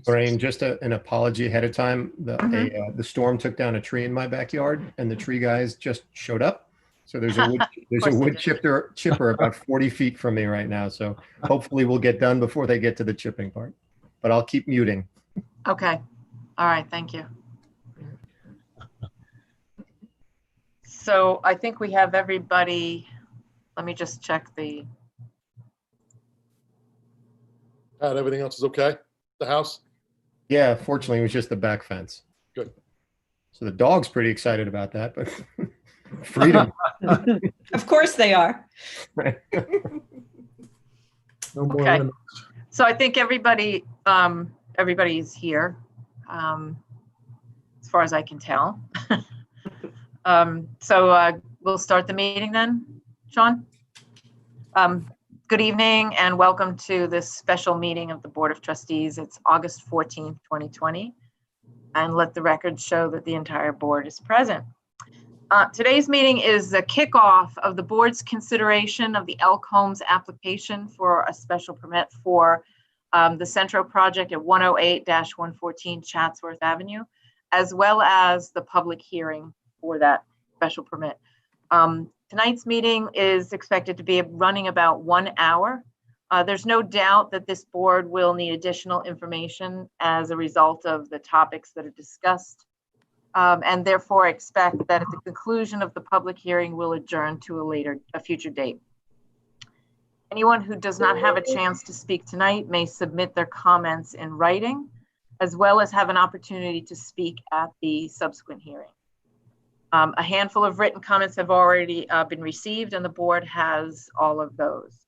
Lorraine, just an apology ahead of time. The storm took down a tree in my backyard, and the tree guys just showed up. So there's a wood chipper about 40 feet from me right now. So hopefully we'll get done before they get to the chipping part. But I'll keep muting. Okay. All right. Thank you. So I think we have everybody. Let me just check the. Everything else is okay? The house? Yeah, fortunately, it was just the back fence. Good. So the dog's pretty excited about that, but freedom. Of course they are. Right. No more Okay. limits. So I think everybody, everybody's here, as far as I can tell. So we'll start the meeting then, Sean. Good evening and welcome to this special meeting of the Board of Trustees. It's August 14th, 2020. And let the record show that the entire board is present. Today's meeting is the kickoff of the board's consideration of the Elk Homes application for a special permit for the Centro project at 108-114 Chatsworth Avenue, as well as the public hearing for that special permit. Tonight's meeting is expected to be running about 1 hour. There's no doubt that this board will need additional information as a result of the topics that are discussed, and therefore expect that at the conclusion of the public hearing will adjourn to a future date. Anyone who does not have a chance to speak tonight may submit their comments in writing, as well as have an opportunity to speak at the subsequent hearing. A handful of written comments have already been received, and the board has all of those.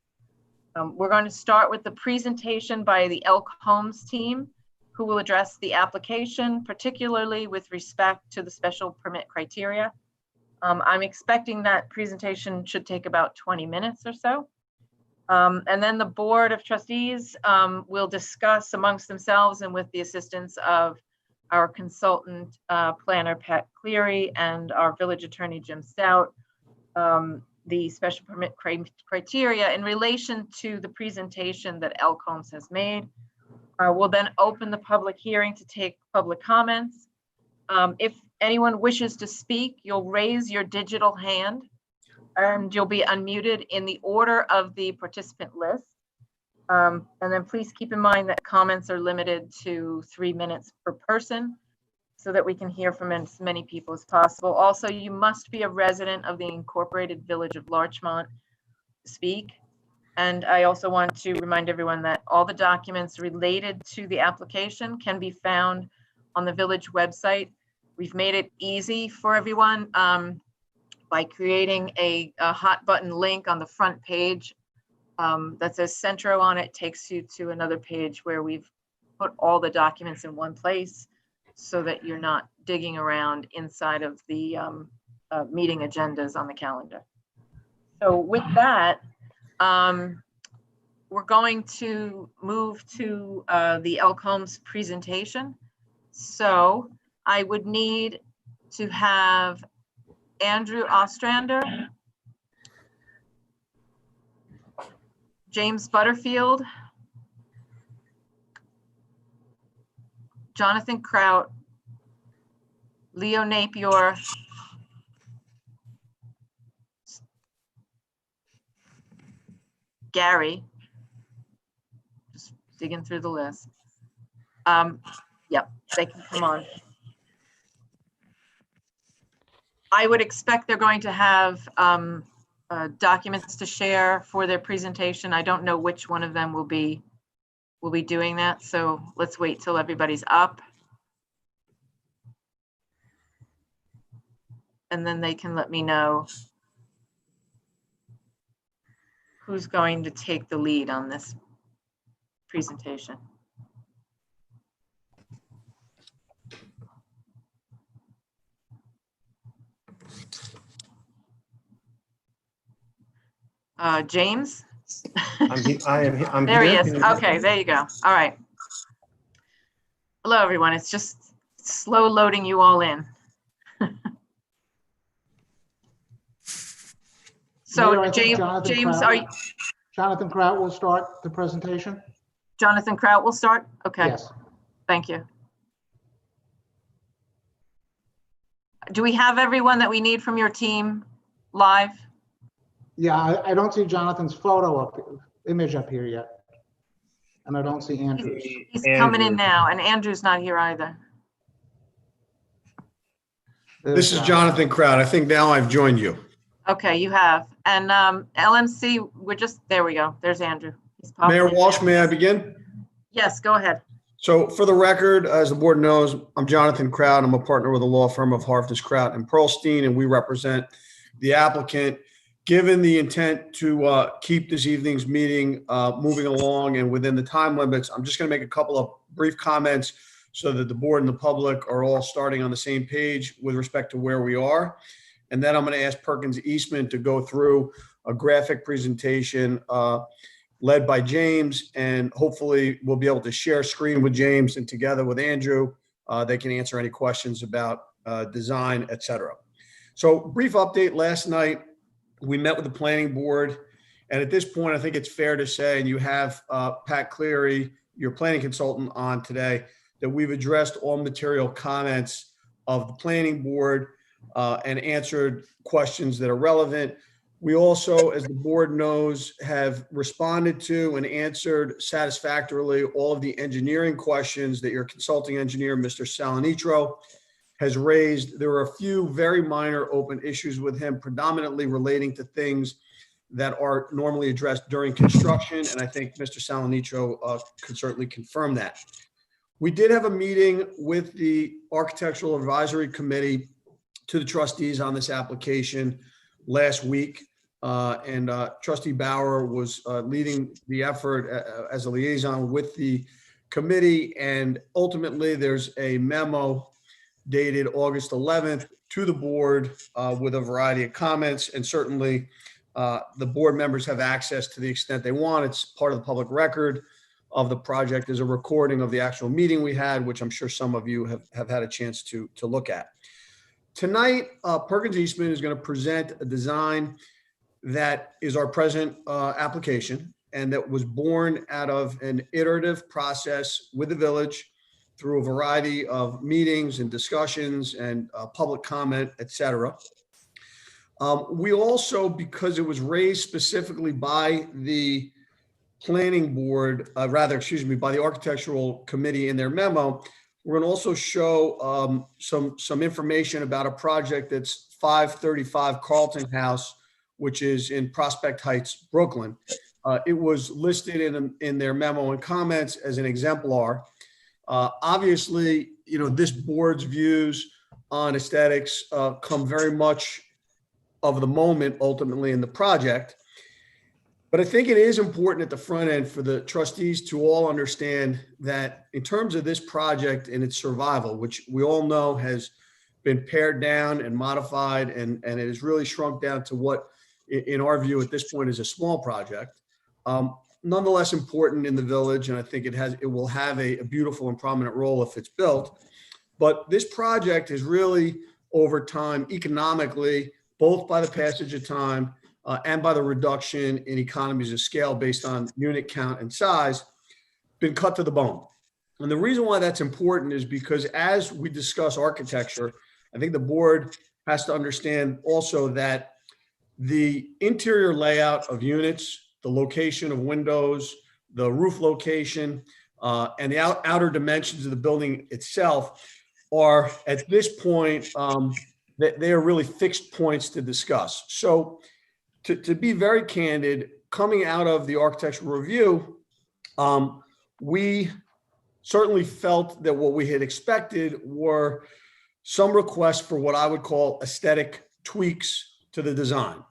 We're going to start with the presentation by the Elk Homes team, who will address the application, particularly with respect to the special permit criteria. I'm expecting that presentation should take about 20 minutes or so. And then the Board of Trustees will discuss amongst themselves and with the assistance of our consultant planner, Pat Cleary, and our village attorney, Jim Stout, the special permit criteria in relation to the presentation that Elk Homes has made. We'll then open the public hearing to take public comments. If anyone wishes to speak, you'll raise your digital hand and you'll be unmuted in the order of the participant list. And then please keep in mind that comments are limited to 3 minutes per person so that we can hear from as many people as possible. Also, you must be a resident of the incorporated village of Larchmont to speak. And I also want to remind everyone that all the documents related to the application can be found on the village website. We've made it easy for everyone by creating a hot button link on the front page that says Centro on it, takes you to another page where we've put all the documents in one place so that you're not digging around inside of the meeting agendas on the calendar. So with that, we're going to move to the Elk Homes presentation. So I would need to have Andrew Ostrander, James Butterfield, Jonathan Kraut, Leo Napier, Gary, just digging through the list. Yep, they can come on. I would expect they're going to have documents to share for their presentation. I don't know which one of them will be doing that, so let's wait till everybody's up. And then they can let me know who's going to take the lead on this presentation. James? I'm There he here. is. Okay, there you go. All right. Hello, everyone. It's just slow loading you all in. So Mayor, I think James, are you? Jonathan Kraut will start the presentation. Jonathan Kraut will start? Okay, Yes. thank you. Do we have everyone that we need from your team live? Yeah, I don't see Jonathan's photo up, image up here yet. And I don't see Andrew's. He's coming in now, and Andrew's not here either. This is Jonathan Kraut. I think now I've joined you. Okay, you have. And LMC, there we go. There's Andrew. He's popping Mayor in. Walsh, may I begin? Yes, go ahead. So for the record, as the board knows, I'm Jonathan Kraut. I'm a partner with the law firm of Harftis, Kraut and Pearlstein, and we represent the applicant. Given the intent to keep this evening's meeting moving along and within the time limits, I'm just going to make a couple of brief comments so that the board and the public are all starting on the same page with respect to where we are. And then I'm going to ask Perkins Eastman to go through a graphic presentation led by James, and hopefully we'll be able to share screen with James, and together with Andrew, they can answer any questions about design, et cetera. So brief update. Last night, we met with the planning board, and at this point, I think it's fair to say, and you have Pat Cleary, your planning consultant, on today, that we've addressed all material comments of the planning board and answered questions that are relevant. We also, as the board knows, have responded to and answered satisfactorily all of the engineering questions that your consulting engineer, Mr. Salinitro, has raised. There were a few very minor open issues with him, predominantly relating to things that are normally addressed during construction, and I think Mr. Salinitro could certainly confirm that. We did have a meeting with the Architectural Advisory Committee to the trustees on this application last week, and Trustee Bauer was leading the effort as a liaison with the committee, and ultimately there's a memo dated August 11th to the board with a variety of comments, and certainly the board members have access to the extent they want. It's part of the public record of the project. Is a recording of the actual meeting we had, which I'm sure some of you have had a chance to look at. Tonight, Perkins Eastman is going to present a design that is our present application, and that was born out of an iterative process with the village through a variety of meetings and discussions and public comment, et cetera. We also, because it was raised specifically by the planning board, by the architectural committee in their memo, we're going to also show some information about a project that's 535 Carlton House, which is in Prospect Heights, Brooklyn. It was listed in their memo and comments as an exemplar. Obviously, this board's views on aesthetics come very much of the moment ultimately in the project. But I think it is important at the front end for the trustees to all understand that in terms of this project and its survival, which we all know has been pared down and modified, and it has really shrunk down to what, in our view at this point, is a small project, nonetheless important in the village. And I think it will have a beautiful and prominent role if it's built. But this project is really, over time, economically, both by the passage of time and by the reduction in economies of scale based on unit count and size, been cut to the bone. And the reason why that's important is because as we discuss architecture, I think the board has to understand also that the interior layout of units, the location of windows, the roof location, and the outer dimensions of the building itself are, at this point, they are really fixed points to discuss. So to be very candid, coming out of the architectural review, we certainly felt that what we had expected were some requests for what I would call aesthetic tweaks to the design.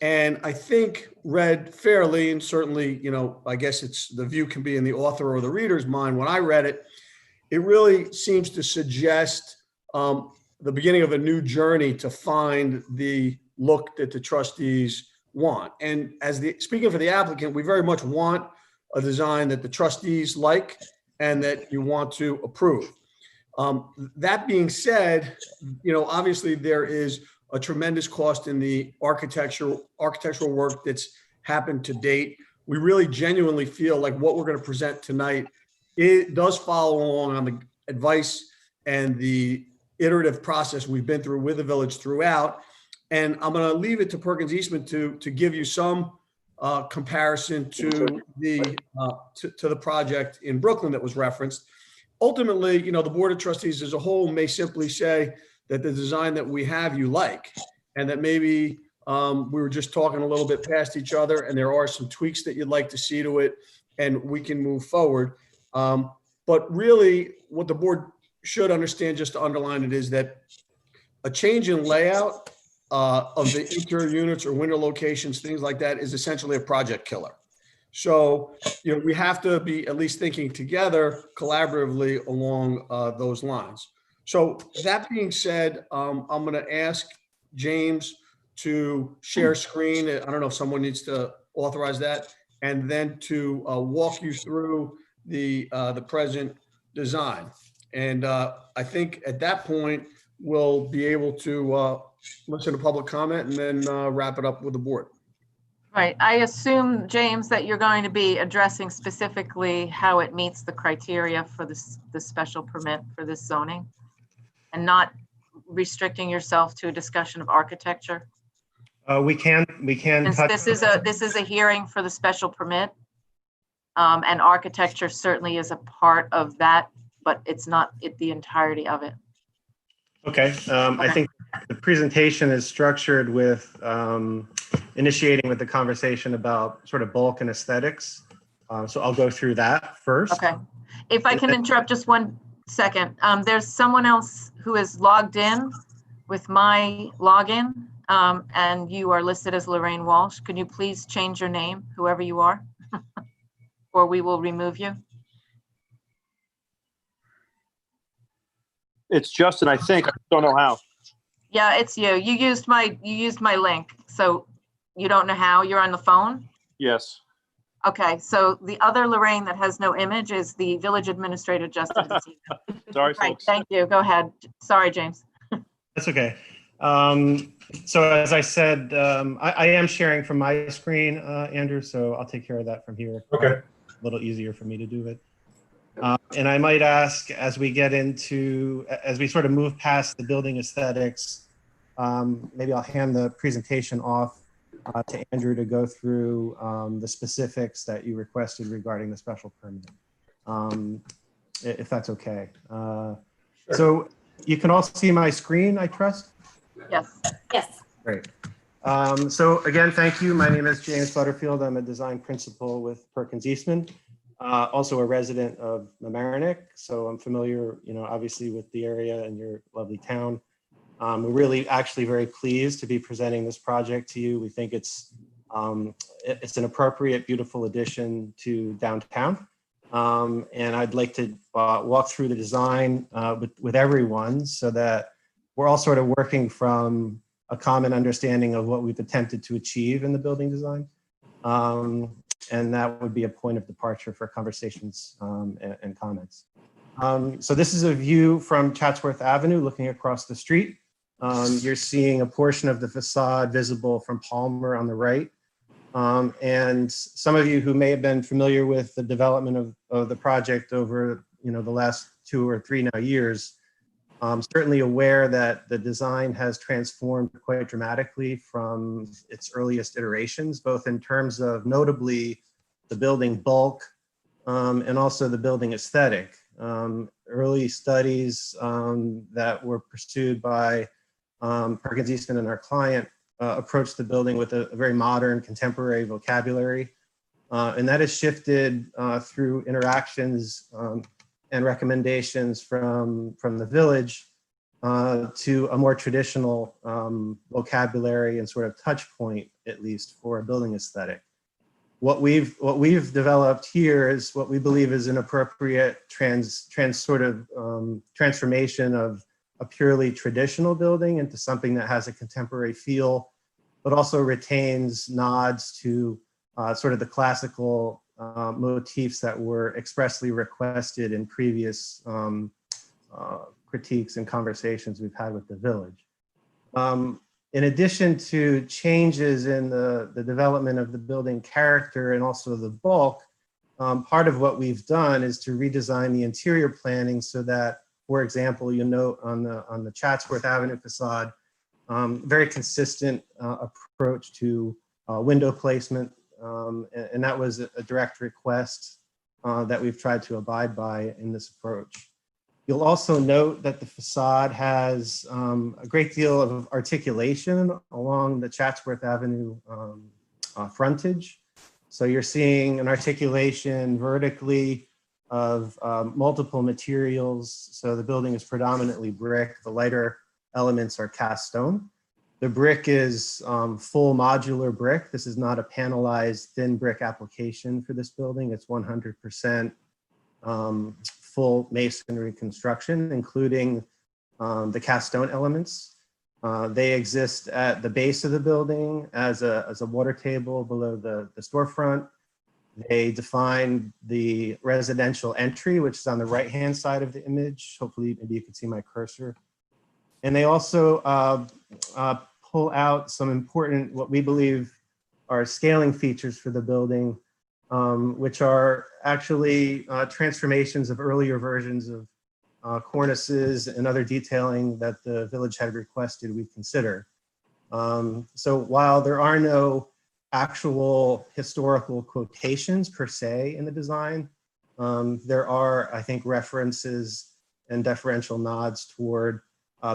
And I think read fairly, and certainly, I guess the view can be in the author or the reader's mind. When I read it, it really seems to suggest the beginning of a new journey to find the look that the trustees want. And speaking for the applicant, we very much want a design that the trustees like and that you want to approve. That being said, obviously there is a tremendous cost in the architectural work that's happened to date. we really genuinely feel like what we're going to present tonight, it does follow along on the advice and the iterative process we've been through with the village throughout. And I'm going to leave it to Perkins Eastman to give you some comparison to the project in Brooklyn that was referenced. Ultimately, you know, the Board of Trustees as a whole may simply say that the design that we have you like, and that maybe we were just talking a little bit past each other, and there are some tweaks that you'd like to see to it, and we can move forward. But really, what the board should understand, just to underline it, is that a change in layout of the interior units or window locations, things like that, is essentially a project killer. So, you know, we have to be at least thinking together collaboratively along those lines. So that being said, I'm going to ask James to share screen. I don't know if someone needs to authorize that, and then to walk you through the present design. And I think at that point, we'll be able to listen to public comment and then wrap it up with the board. Right. I assume, James, that you're going to be addressing specifically how it meets the criteria for the special permit for this zoning, and not restricting yourself to a discussion of architecture. We can Since touch. this is a hearing for the special permit, and architecture certainly is a part of that, but it's not the entirety of it. Okay. I think the presentation is structured with initiating with the conversation about sort of bulk and aesthetics. So I'll go through that first. Okay. If I can interrupt just 1 second, there's someone else who is logged in with my login, and you are listed as Lorraine Walsh. Can you please change your name, whoever you are, or we will remove you? It's Justin, I think. I don't know how. Yeah, it's you. You used my link, so you don't know how. You're on the phone. Yes. Okay, so the other Lorraine that has no image is the village administrator, Justin. Sorry, Right, folks. thank you. Go ahead. Sorry, James. That's okay. So as I said, I am sharing from my screen, Andrew, so I'll take care of that from here. Okay. A little easier for me to do it. And I might ask, as we sort of move past the building aesthetics, maybe I'll hand the presentation off to Andrew to go through the specifics that you requested regarding the special permit, if that's okay. So you can all see my screen, I trust? Yes. Yes. Great. So again, thank you. My name is James Butterfield. I'm a design principal with Perkins Eastman, also a resident of Mamaroneck. So I'm familiar, you know, obviously with the area and your lovely town. We're really actually very pleased to be presenting this project to you. We think it's an appropriate, beautiful addition to downtown. And I'd like to walk through the design with everyone so that we're all sort of working from a common understanding of what we've attempted to achieve in the building design. And that would be a point of departure for conversations and comments. So this is a view from Chatsworth Avenue looking across the street. You're seeing a portion of the facade visible from Palmer on the right. And some of you who may have been familiar with the development of the project over, you know, the last 2 or 3 years, certainly aware that the design has transformed quite dramatically from its earliest iterations, both in terms of notably the building bulk and also the building aesthetic. Early studies that were pursued by Perkins Eastman and our client approached the building with a very modern contemporary vocabulary. And that has shifted through interactions and recommendations from the village to a more traditional vocabulary and sort of touch point, at least for a building aesthetic. What we've developed here is what we believe is an appropriate transformation of a purely traditional building into something that has a contemporary feel, but also retains nods to sort of the classical motifs that were expressly requested in previous critiques and conversations we've had with the village. in addition to changes in the development of the building character and also the bulk, part of what we've done is to redesign the interior planning so that, for example, you'll note on the Chatsworth Avenue facade, very consistent approach to window placement. And that was a direct request that we've tried to abide by in this approach. You'll also note that the facade has a great deal of articulation along the Chatsworth Avenue frontage. So you're seeing an articulation vertically of multiple materials. So the building is predominantly brick. The lighter elements are cast stone. The brick is full modular brick. This is not a panelized thin brick application for this building. It's 100% full masonry construction, including the cast stone elements. They exist at the base of the building as a water table below the storefront. They define the residential entry, which is on the right-hand side of the image. Hopefully, maybe you can see my cursor. And they also pull out some important, what we believe are scaling features for the building, which are actually transformations of earlier versions of cornices and other detailing that the village had requested we consider. So while there are no actual historical quotations per se in the design, there are, I think, references and deferential nods toward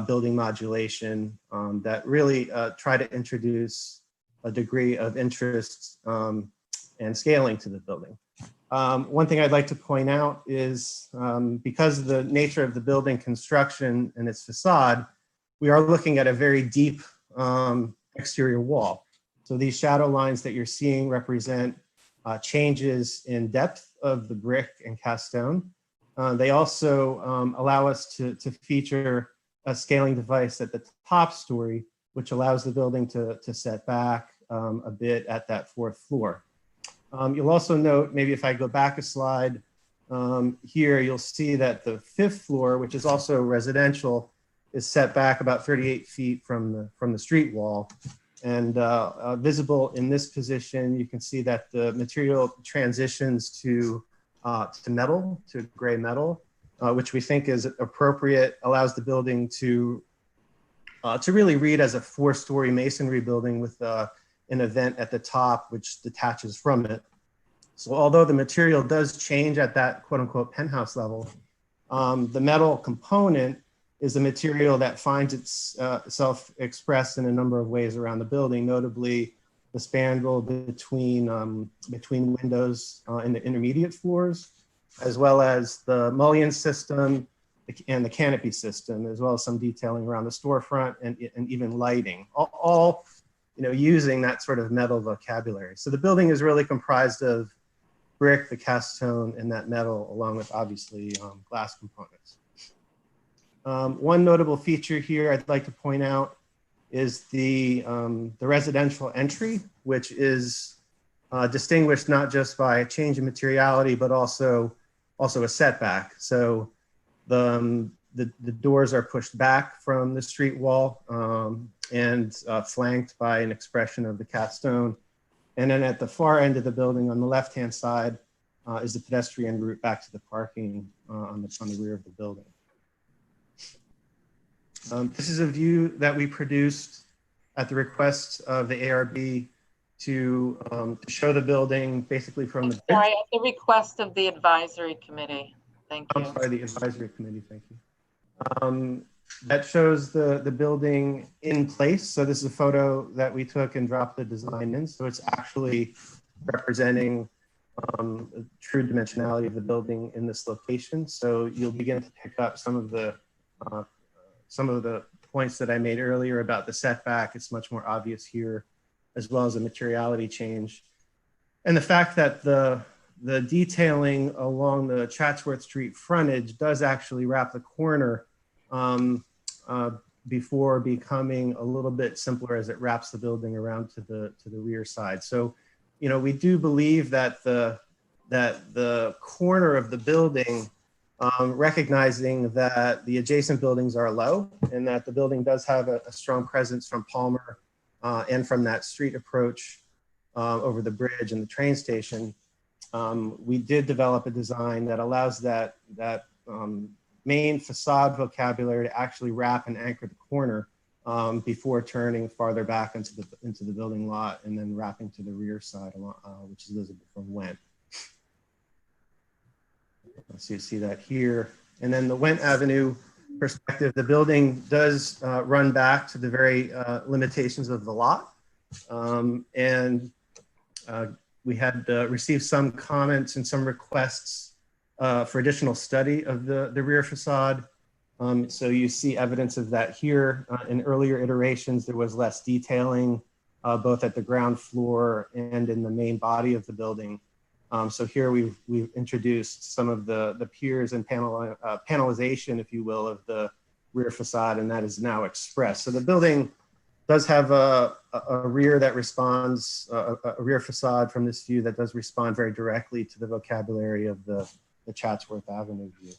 building modulation that really try to introduce a degree of interest and scaling to the building. One thing I'd like to point out is because of the nature of the building construction and its facade, we are looking at a very deep exterior wall. So these shadow lines that you're seeing represent changes in depth of the brick and cast stone. They also allow us to feature a scaling device at the top story, which allows the building to set back a bit at that fourth floor. You'll also note, maybe if I go back a slide, here you'll see that the fifth floor, which is also residential, is set back about 38 feet from the street wall. And visible in this position, you can see that the material transitions to metal, to gray metal, which we think is appropriate, allows the building to really read as a four-story masonry building with an event at the top, which detaches from it. So although the material does change at that quote unquote penthouse level, the metal component is a material that finds itself expressed in a number of ways around the building, notably the spandrel between windows in the intermediate floors, as well as the mullion system and the canopy system, as well as some detailing around the storefront and even lighting, all using that sort of metal vocabulary. So the building is really comprised of brick, the cast stone, and that metal, along with obviously glass components. One notable feature here I'd like to point out is the residential entry, which is distinguished not just by a change in materiality, but also a setback. So the doors are pushed back from the street wall and flanked by an expression of the cast stone. And then at the far end of the building on the left-hand side is the pedestrian route back to the parking on the rear of the building. This is a view that we produced at the request of the ARB to show the building basically from the Sorry, at the request of the advisory committee. Thank you. I'm sorry, the advisory committee, thank you. That shows the building in place. So this is a photo that we took and dropped the design in. So it's actually representing true dimensionality of the building in this location. So you'll begin to pick up some of the points that I made earlier about the setback. It's much more obvious here, as well as a materiality change. And the fact that the detailing along the Chatsworth Street frontage does actually wrap the corner before becoming a little bit simpler as it wraps the building around to the rear side. So, we do believe that the corner of the building recognizing that the adjacent buildings are low and that the building does have a strong presence from Palmer and from that street approach over the bridge and the train station. We did develop a design that allows that main facade vocabulary to actually wrap and anchor the corner before turning farther back into the building lot and then wrapping to the rear side, which is visible from Went. So you see that here. And then the Went Avenue perspective, the building does run back to the very limitations of the lot. We had received some comments and some requests for additional study of the rear facade. So you see evidence of that here. In earlier iterations, there was less detailing, both at the ground floor and in the main body of the building. So here we've introduced some of the piers and panelization, if you will, of the rear facade, and that is now expressed. So the building does have a rear that responds, a rear facade from this view that does respond very directly to the vocabulary of the Chatsworth Avenue view.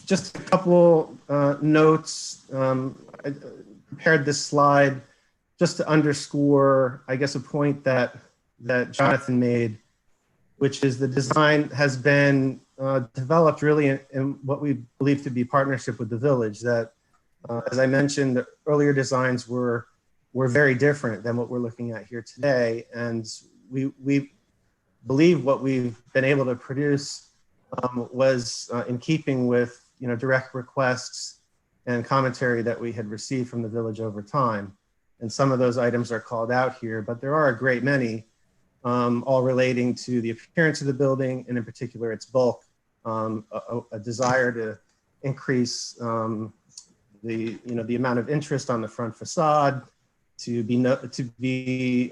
Just a couple notes. I prepared this slide just to underscore, I guess, a point that Jonathan made, which is the design has been developed really in what we believe to be partnership with the village. That, as I mentioned, the earlier designs were very different than what we're looking at here today, and we believe what we've been able to produce was in keeping with direct requests and commentary that we had received from the village over time. And some of those items are called out here, but there are a great many, all relating to the appearance of the building and in particular its bulk, a desire to increase the amount of interest on the front facade, to be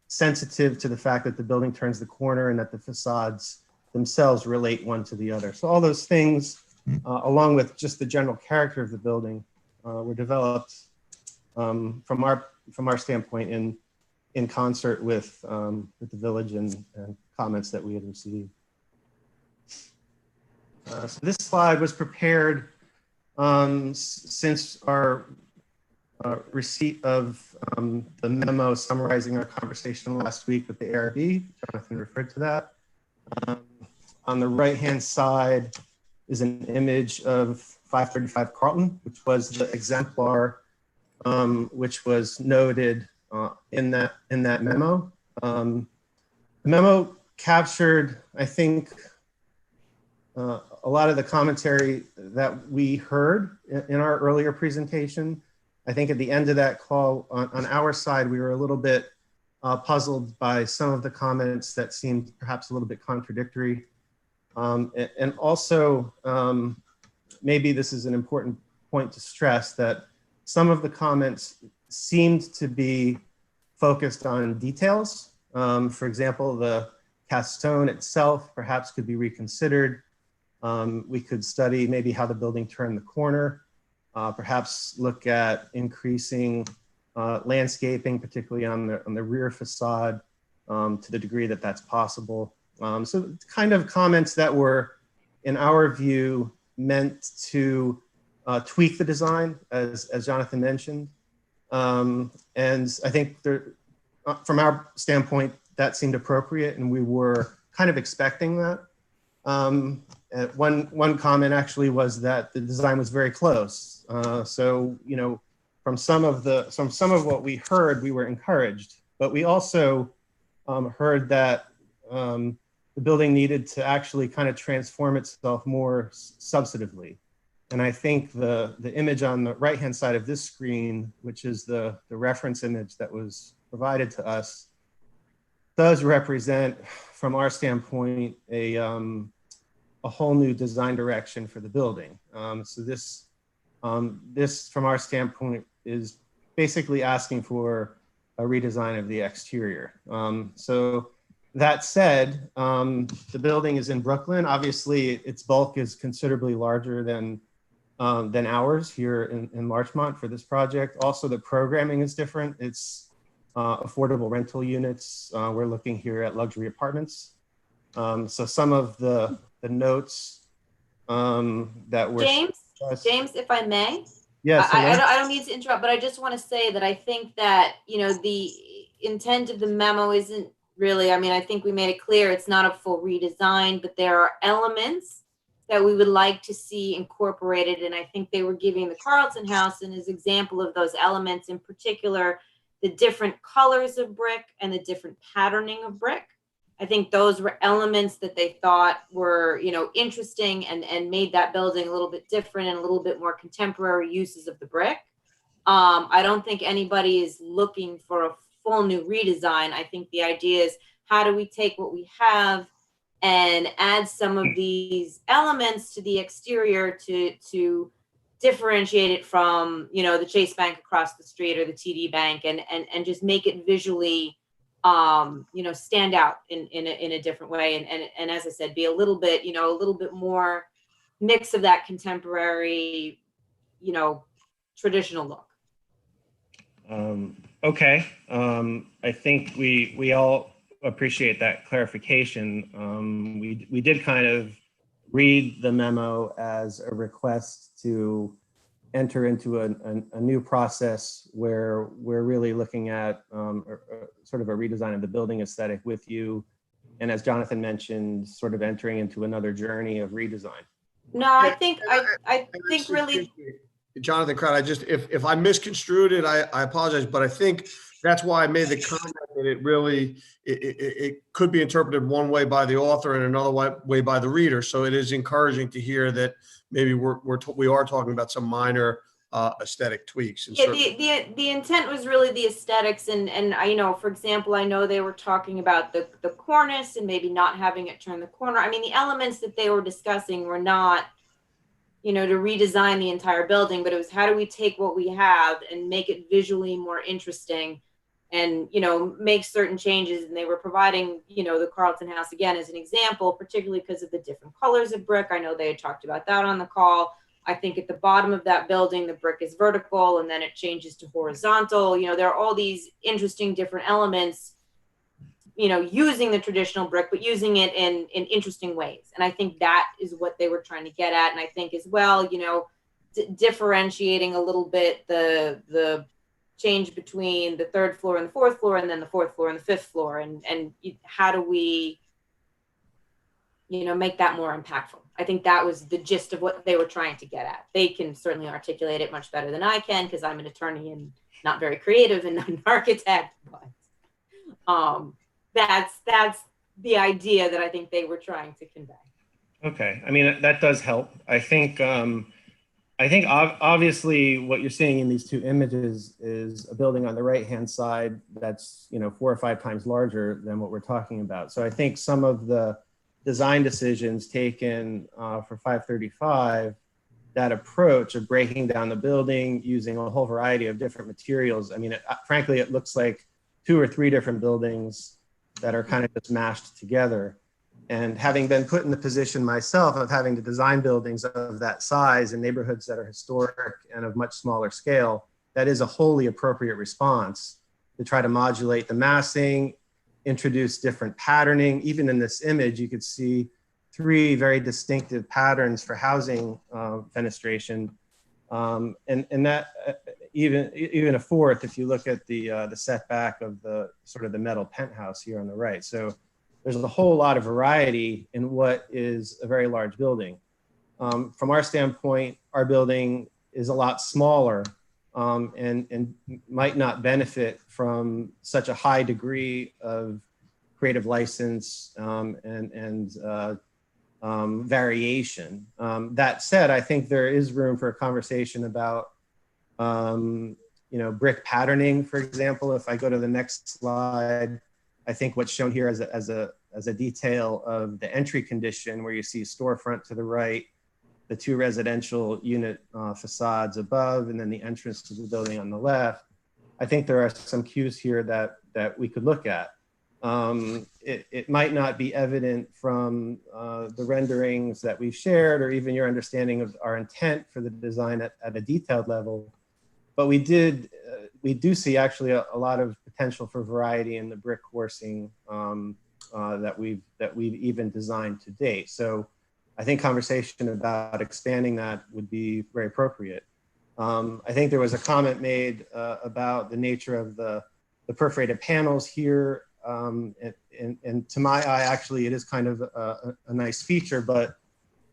sensitive to the fact that the building turns the corner and that the facades themselves relate one to the other. So all those things, along with just the general character of the building, were developed from our standpoint in concert with the village and comments that we had received. So this slide was prepared since our receipt of the memo summarizing our conversation last week with the ARB. Jonathan referred to that. On the right-hand side is an image of 535 Carlton, which was the exemplar which was noted in that memo. The memo captured, I think, a lot of the commentary that we heard in our earlier presentation. I think at the end of that call, on our side, we were a little bit puzzled by some of the comments that seemed perhaps a little bit contradictory. And also, maybe this is an important point to stress, that some of the comments seemed to be focused on details. For example, the cast stone itself perhaps could be reconsidered. We could study maybe how the building turned the corner, perhaps look at increasing landscaping, particularly on the rear facade, to the degree that that's possible. So kind of comments that were, in our view, meant to tweak the design, as Jonathan mentioned. And I think from our standpoint, that seemed appropriate, and we were kind of expecting that. One comment actually was that the design was very close. So, from some of what we heard, we were encouraged, but we also heard that the building needed to actually kind of transform itself more substantively. And I think the image on the right-hand side of this screen, which is the reference image that was provided to us, does represent, from our standpoint, a whole new design direction for the building. So this, from our standpoint, is basically asking for a redesign of the exterior. So that said, the building is in Brooklyn. Obviously, its bulk is considerably larger than ours here in Larchmont for this project. Also, the programming is different. It's affordable rental units. We're looking here at luxury apartments. So some of the notes that were James, if I may, yes, I don't mean to interrupt, but I just want to say that I think that, the intent of the memo isn't really, I think we made it clear it's not a full redesign, but there are elements that we would like to see incorporated. And I think they were giving the Carlton House an example of those elements, in particular, the different colors of brick and the different patterning of brick. I think those were elements that they thought were, interesting and made that building a little bit different and a little bit more contemporary uses of the brick. I don't think anybody is looking for a full new redesign. I think the idea is, how do we take what we have and add some of these elements to the exterior to differentiate it from, the Chase Bank across the street or the TD Bank, and just make it visually stand out in a different way. And as I said, be a little bit more mix of that contemporary, traditional look. Okay. I think we all appreciate that clarification. We did kind of read the memo as a request to enter into a new process where we're really looking at sort of a redesign of the building aesthetic with you. And as Jonathan mentioned, sort of entering into another journey of redesign. No, I think really, Jonathan Crowd, if I misconstrued it, I apologize, but I think that's why I made the comment that it could be interpreted one way by the author and another way by the reader. So it is encouraging to hear that maybe we are talking about some minor aesthetic tweaks. Yeah, the intent was really the aesthetics, and for example, I know they were talking about the cornice and maybe not having it turn the corner. The elements that they were discussing were not, to redesign the entire building, but it was, how do we take what we have and make it visually more interesting, and make certain changes. And they were providing, the Carlton House again as an example, particularly because of the different colors of brick. I know they had talked about that on the call. I think at the bottom of that building, the brick is vertical and then it changes to horizontal. There are all these interesting different elements, using the traditional brick, but using it in interesting ways. And I think that is what they were trying to get at. And I think as well, differentiating a little bit the change between the third floor and the fourth floor, and then the fourth floor and the fifth floor. And how do we, make that more impactful? I think that was the gist of what they were trying to get at. They can certainly articulate it much better than I can, because I'm an attorney and not very creative and not an architect, but that's the idea that I think they were trying to convey. Okay. That does help. I think obviously what you're seeing in these two images is a building on the right-hand side that's, 4 or 5 times larger than what we're talking about. So I think some of the design decisions taken for 535, that approach of breaking down the building using a whole variety of different materials. Frankly, it looks like 2 or 3 different buildings that are kind of just mashed together. And having been put in the position myself of having to design buildings of that size in neighborhoods that are historic and of much smaller scale, that is a wholly appropriate response to try to modulate the massing, introduce different patterning. Even in this image, you could see 3 very distinctive patterns for housing fenestration. And that even a 4th, if you look at the setback of the sort of the metal penthouse here on the right. So there's a whole lot of variety in what is a very large building. From our standpoint, our building is a lot smaller and might not benefit from such a high degree of creative license and variation. That said, I think there is room for a conversation about brick patterning, for example. If I go to the next slide, I think what's shown here as a detail of the entry condition, where you see storefront to the right, the 2 residential unit facades above, and then the entrance to the building on the left. I think there are some cues here that we could look at. It might not be evident from the renderings that we've shared, or even your understanding of our intent for the design at a detailed level, but we did we do see actually a lot of potential for variety in the brick coursing that we've even designed to date. So I think conversation about expanding that would be very appropriate. I think there was a comment made about the nature of the perforated panels here. And to my eye, actually, it is kind of a nice feature, but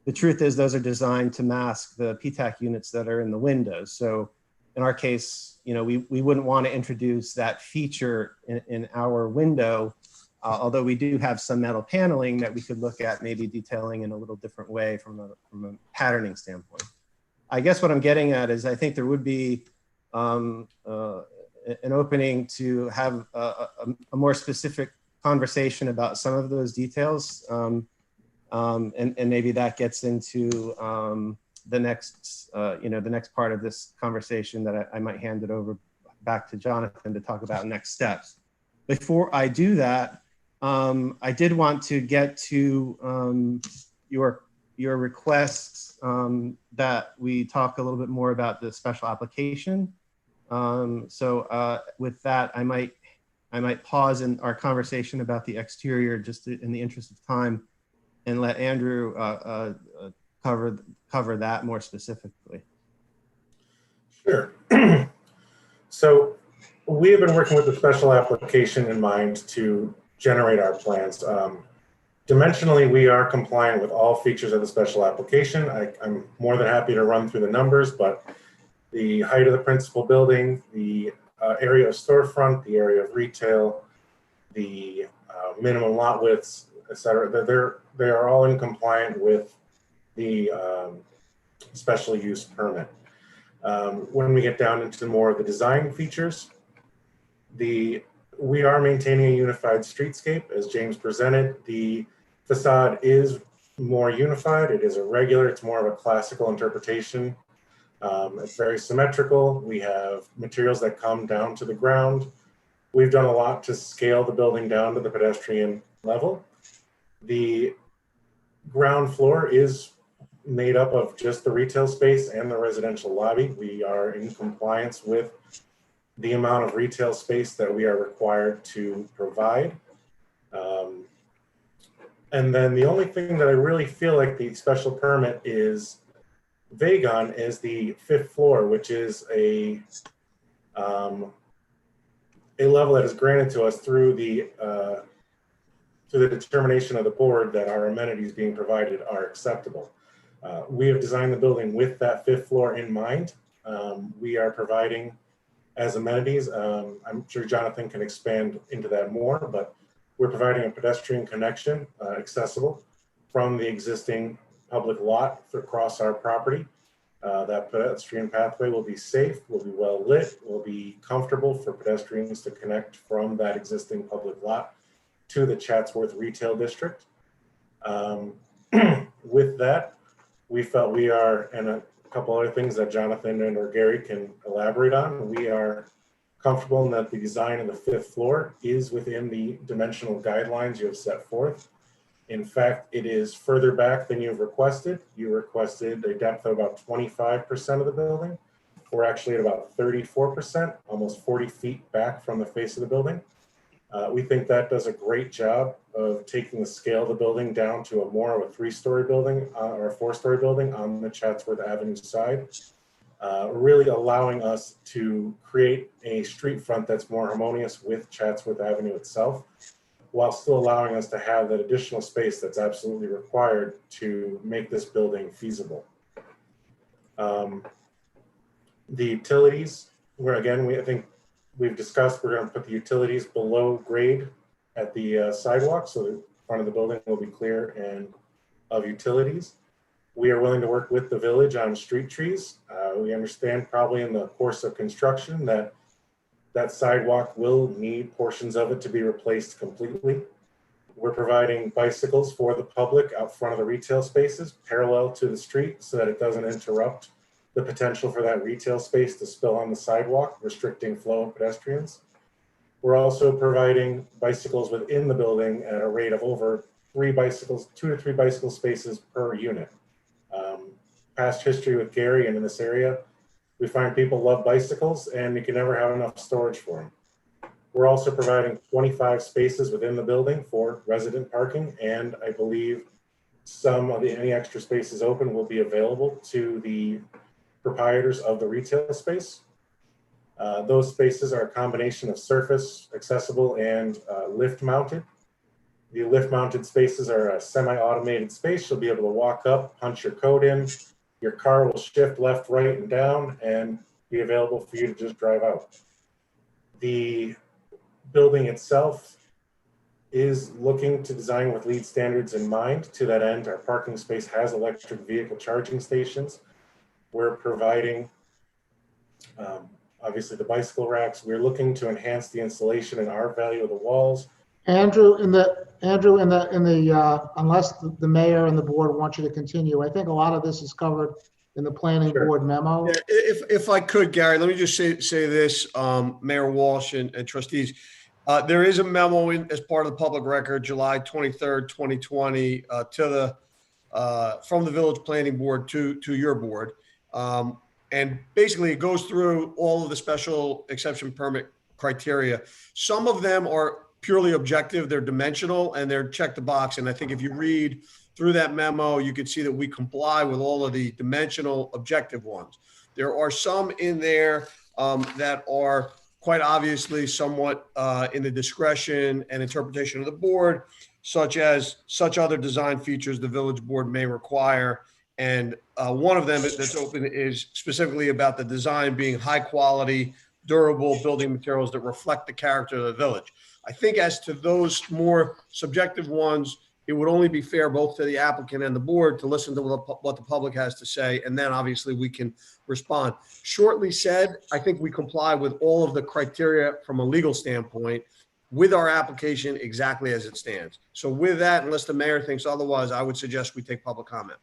the truth is those are designed to mask the PTAC units that are in the windows. So in our case, you know, we wouldn't want to introduce that feature in our window, although we do have some metal paneling that we could look at maybe detailing in a little different way from a patterning standpoint. I guess what I'm getting at is I think there would be an opening to have a more specific conversation about some of those details. And maybe that gets into the next, the next part of this conversation that I might hand it over back to Jonathan to talk about next steps. Before I do that, I did want to get to your requests that we talk a little bit more about the special application. So with that, I might pause in our conversation about the exterior just in the interest of time and let Andrew cover that more specifically. Sure. So we have been working with the special application in mind to generate our plans. Dimensionally, we are compliant with all features of the special application. I'm more than happy to run through the numbers, but the height of the principal building, the area of storefront, the area of retail, the minimum lot widths, et cetera, they are all in compliant with the special use permit. When we get down into more of the design features, we are maintaining a unified streetscape as James presented. The facade is more unified. It is irregular. It's more of a classical interpretation. It's very symmetrical. We have materials that come down to the ground. We've done a lot to scale the building down to the pedestrian level. The ground floor is made up of just the retail space and the residential lobby. We are in compliance with the amount of retail space that we are required to provide. And then the only thing that I really feel like the special permit is vague on is the 5th floor, which is a level that is granted to us through the determination of the board that our amenities being provided are acceptable. We have designed the building with that 5th floor in mind. We are providing as amenities, I'm sure Jonathan can expand into that more, but we're providing a pedestrian connection accessible from the existing public lot across our property. That pedestrian pathway will be safe, will be well lit, will be comfortable for pedestrians to connect from that existing public lot to the Chatsworth Retail District. With that, we felt we are, and a couple other things that Jonathan and or Gary can elaborate on, we are comfortable in that the design of the 5th floor is within the dimensional guidelines you have set forth. In fact, it is further back than you've requested. You requested a depth of about 25% of the building. We're actually at about 34%, almost 40 feet back from the face of the building. We think that does a great job of taking the scale of the building down to a more of a 3-story building or a 4-story building on the Chatsworth Avenue side, really allowing us to create a street front that's more harmonious with Chatsworth Avenue itself, while still allowing us to have that additional space that's absolutely required to make this building feasible. The utilities, where again, I think we've discussed, we're going to put the utilities below grade at the sidewalk, so the front of the building will be clear and of utilities. We are willing to work with the village on street trees. We understand probably in the course of construction that sidewalk will need portions of it to be replaced completely. We're providing bicycles for the public out front of the retail spaces parallel to the street so that it doesn't interrupt the potential for that retail space to spill on the sidewalk, restricting flow of pedestrians. We're also providing bicycles within the building at a rate of over 2 to 3 bicycle spaces per unit. Past history with Gary and in this area, We find people love bicycles and you can never have enough storage for them. We're also providing 25 spaces within the building for resident parking, and I believe any extra spaces open will be available to the proprietors of the retail space. Those spaces are a combination of surface, accessible, and lift mounted. The lift mounted spaces are a semi-automated space. You'll be able to walk up, punch your code in, your car will shift left, right, and down and be available for you to just drive out. The building itself is looking to design with LEED standards in mind. To that end, our parking space has electric vehicle charging stations. We're providing, obviously, the bicycle racks. We're looking to enhance the insulation and art value of the walls. Andrew, unless the mayor and the board want you to continue, I think a lot of this is covered in the planning Sure. board memo. Yeah, if I could, Gary, let me just say this, Mayor Walsh and trustees. There is a memo as part of the public record, July 23rd, 2020, from the village planning board to your board. And basically it goes through all of the special exception permit criteria. Some of them are purely objective, they're dimensional, and they're check the box. And I think if you read through that memo, you can see that we comply with all of the dimensional objective ones. There are some in there that are quite obviously somewhat in the discretion and interpretation of the board, such as such other design features the village board may require. And one of them that's open is specifically about the design being high quality, durable building materials that reflect the character of the village. I think as to those more subjective ones, it would only be fair both to the applicant and the board to listen to what the public has to say, and then obviously we can respond. Shortly said, I think we comply with all of the criteria from a legal standpoint with our application exactly as it stands. So with that, unless the mayor thinks otherwise, I would suggest we take public comment.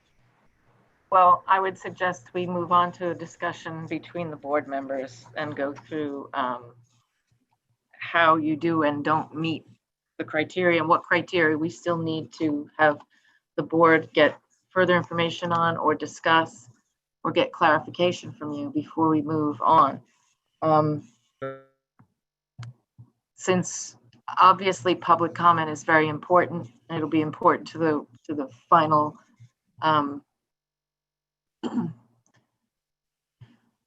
Well, I would suggest we move on to a discussion between the board members and go through how you do and don't meet the criteria and what criteria we still need to have the board get further information on or discuss or get clarification from you before we move on. Since obviously public comment is very important, and it'll be important to the final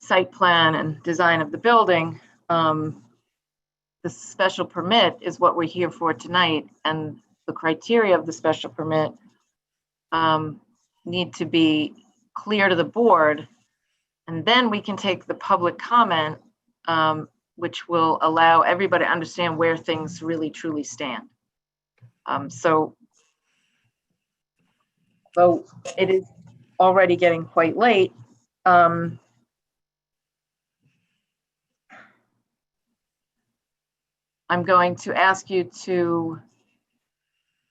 site plan and design of the building. The special permit is what we're here for tonight, and the criteria of the special permit need to be clear to the board, and then we can take the public comment, which will allow everybody to understand where things really truly stand. So it is already getting quite late. I'm going to ask you to,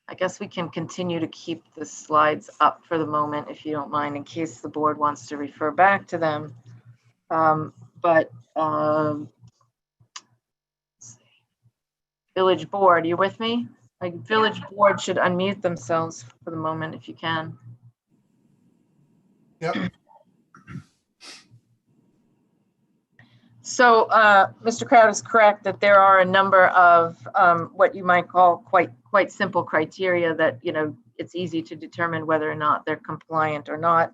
I guess we can continue to keep the slides up for the moment, if you don't mind, in case the board wants to refer back to them. Village board, you with me? Like, village board should unmute themselves for the moment if you can. Yep. So Mr. Crowd is correct that there are a number of what you might call quite simple criteria that, you know, it's easy to determine whether or not they're compliant or not.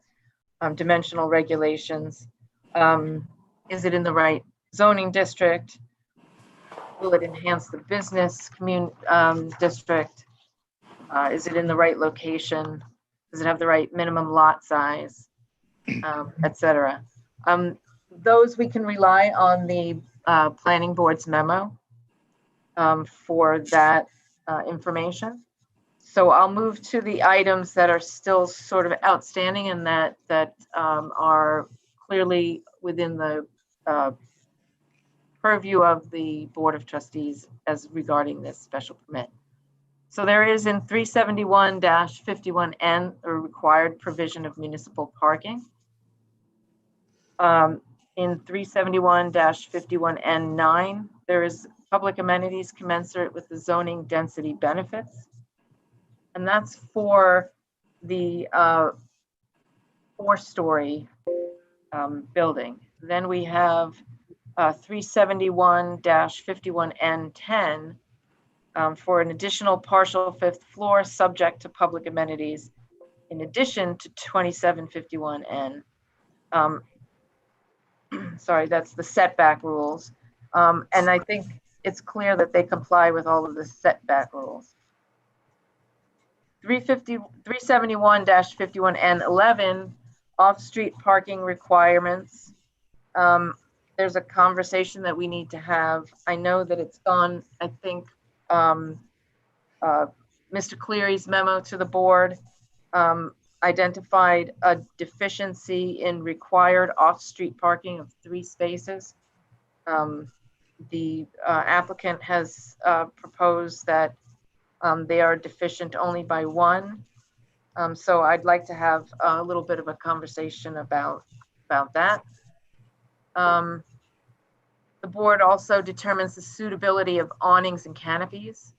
Dimensional regulations. Is it in the right zoning district? Will it enhance the business district? Is it in the right location? Does it have the right minimum lot size, et cetera? Those we can rely on the planning board's memo for that information. So I'll move to the items that are still sort of outstanding and that are clearly within the purview of the Board of Trustees as regarding this special permit. So there is in 371-51N a required provision of municipal parking. In 371-51N9, there is public amenities commensurate with the zoning density benefits. And that's for the 4-story building. Then we have 371-51N10 for an additional partial fifth floor subject to public amenities in addition to 2751N. Sorry, that's the setback rules. And I think it's clear that they comply with all of the setback rules. 371-51N11, off-street parking requirements. There's a conversation that we need to have. I know that it's gone, I think, Mr. Cleary's memo to the board identified a deficiency in required off-street parking of 3 spaces. The applicant has proposed that they are deficient only by 1. So I'd like to have a little bit of a conversation about that. The board also determines the suitability of awnings and canopies.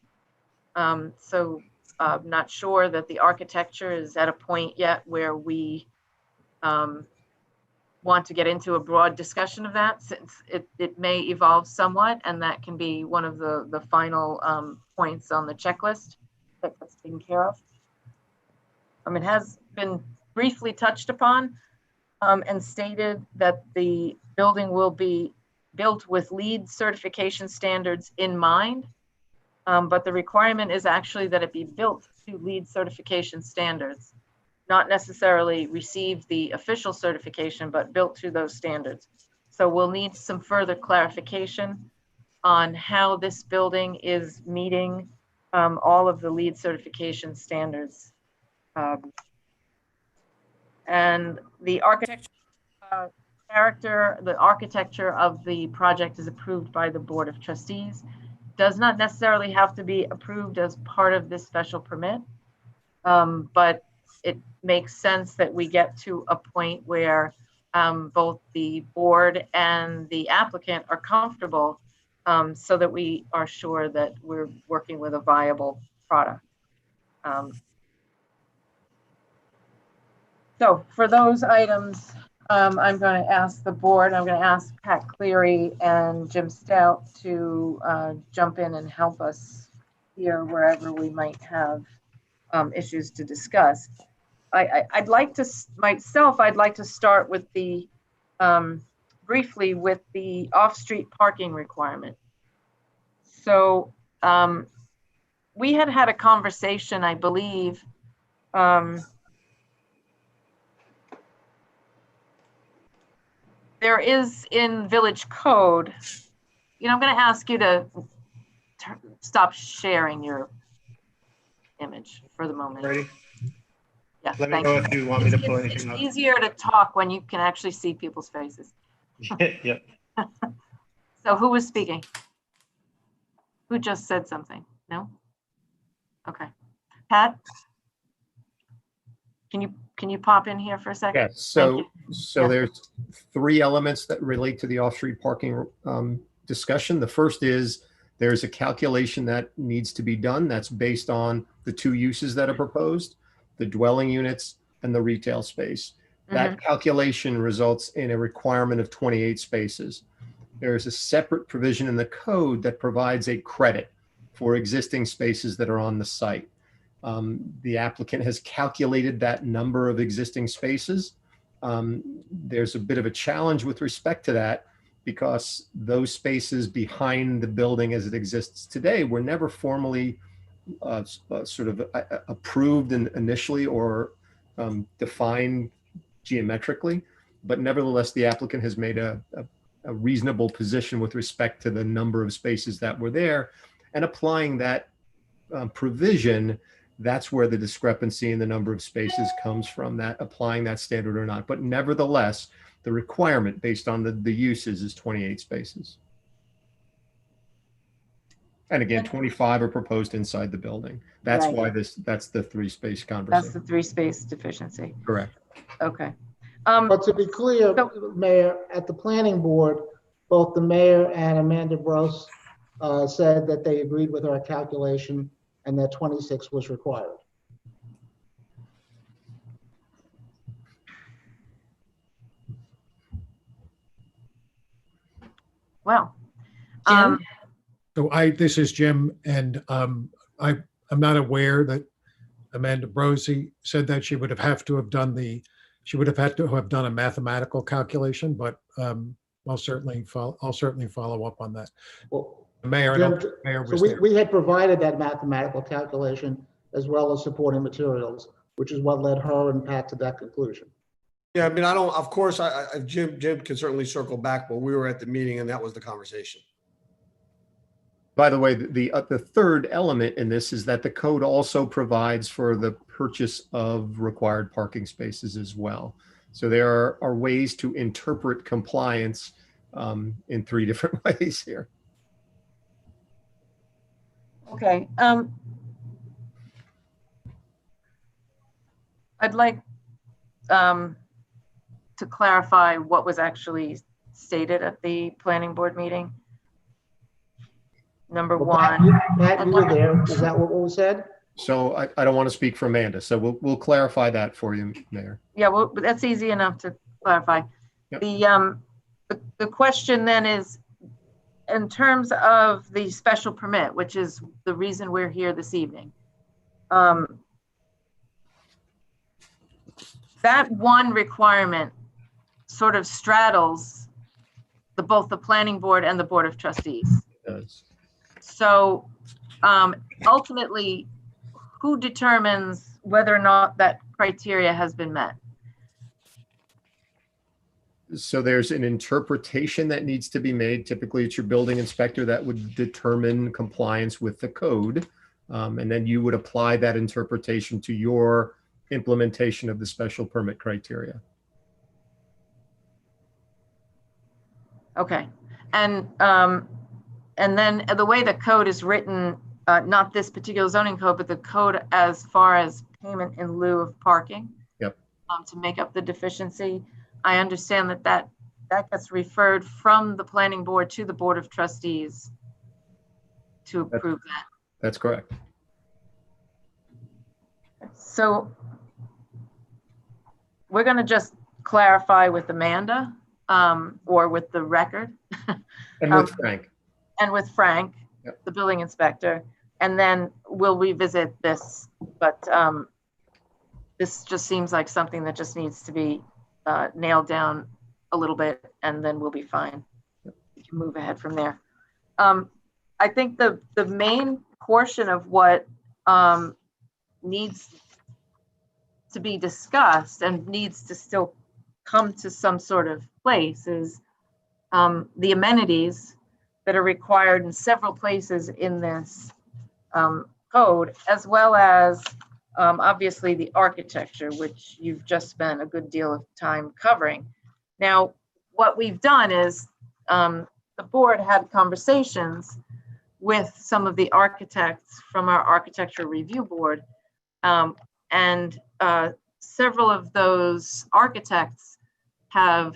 So I'm not sure that the architecture is at a point yet where we want to get into a broad discussion of that, since it may evolve somewhat, and that can be one of the final points on the checklist that's taken care of. It has been briefly touched upon and stated that the building will be built with LEED certification standards in mind, but the requirement is actually that it be built to LEED certification standards, not necessarily receive the official certification, but built to those standards. So we'll need some further clarification on how this building is meeting all of the LEED certification standards. And the architecture the architecture of the project is approved by the Board of Trustees. Does not necessarily have to be approved as part of this special permit, but it makes sense that we get to a point where both the board and the applicant are comfortable, so that we are sure that we're working with a viable product. So for those items, I'm going to ask the board, I'm going to ask Pat Cleary and Jim Stout to jump in and help us here wherever we might have issues to discuss. I'd like to start with the, briefly with the off-street parking requirement. So we had a conversation, I believe, there is in village code, I'm going to ask you to stop sharing your image for the moment. Ready? Yeah, Let me thank know you. if you want me to pull anything It's up. easier to talk when you can actually see people's faces. Yep. So who was speaking? Who just said something? No? Okay. Pat? Can you pop in here for a second? Yes, so there's 3 elements that relate to the off-street parking discussion. The first is there's a calculation that needs to be done that's based on the 2 uses that are proposed, the dwelling units and the retail space. That calculation results in a requirement of 28 spaces. There's a separate provision in the code that provides a credit for existing spaces that are on the site. The applicant has calculated that number of existing spaces. There's a bit of a challenge with respect to that because those spaces behind the building as it exists today were never formally sort of approved initially or defined geometrically, but nevertheless, the applicant has made a reasonable position with respect to the number of spaces that were there, and applying that provision, that's where the discrepancy in the number of spaces comes from, that applying that standard or not. But nevertheless, the requirement based on the uses is 28 spaces. And again, 25 are proposed inside the building. That's Right. why that's the 3-space conversation. That's the 3-space deficiency. Correct. Okay. But to be clear, Mayor, at the planning board, both the mayor and Amanda Gross said that they agreed with our calculation and that 26 was required. Well, Jim? So this is Jim, and I'm not aware that Amanda Brosi said that she would have had to have done a mathematical calculation, but I'll certainly follow up on that. Well, The mayor, I Jim, don't think the mayor so was there. we had provided that mathematical calculation as well as supporting materials, which is what led her and Pat to that conclusion. Yeah, I mean, I don't, of course, Jim can certainly circle back, but we were at the meeting and that was the conversation. By the way, the third element in this is that the code also provides for the purchase of required parking spaces as well. So there are ways to interpret compliance in 3 different ways here. okay. I'd like to clarify what was actually stated at the planning board meeting. Number Well, one. Pat, you were there. Is that what was said? So I don't want to speak for Amanda, so we'll clarify that for you, Mayor. Yeah, well, that's easy enough to clarify. Yep. The question then is, in terms of the special permit, which is the reason we're here this evening, that one requirement sort of straddles both the planning board and the board of trustees. It does. So ultimately, who determines whether or not that criteria has been met? So there's an interpretation that needs to be made. Typically, it's your building inspector that would determine compliance with the code. And then you would apply that interpretation to your implementation of the special permit criteria. Okay. And then the way the code is written, not this particular zoning code, but the code as far as payment in lieu of parking. Yep. To make up the deficiency. I understand that gets referred from the planning board to the board of trustees to approve that. That's correct. So we're going to just clarify with Amanda or with the record. And with Frank. And with Frank, Yep. the building inspector, and then we'll revisit this. But this just seems like something that just needs to be nailed down a little bit, and then we'll be fine. We can move ahead from there. I think the main portion of what needs to be discussed and needs to still come to some sort of place is the amenities that are required in several places in this code, as well as obviously the architecture, which you've just spent a good deal of time covering. Now, what we've done is the board had conversations with some of the architects from our architecture review board, and several of those architects have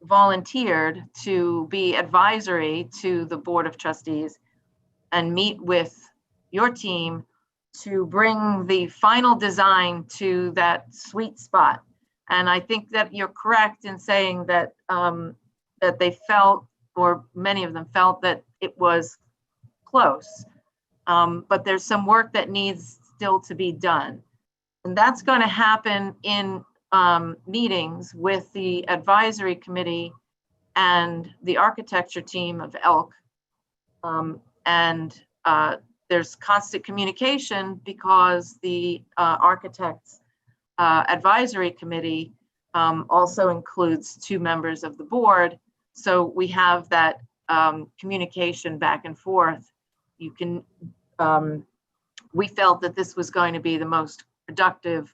volunteered to be advisory to the board of trustees and meet with your team to bring the final design to that sweet spot. And I think that you're correct in saying that that they felt, or many of them felt, that it was close. But there's some work that needs still to be done. And that's going to happen in meetings with the advisory committee and the architecture team of ELK. There's constant communication because the architects advisory committee also includes 2 members of the board. So we have that communication back and forth. You can, we felt that this was going to be the most productive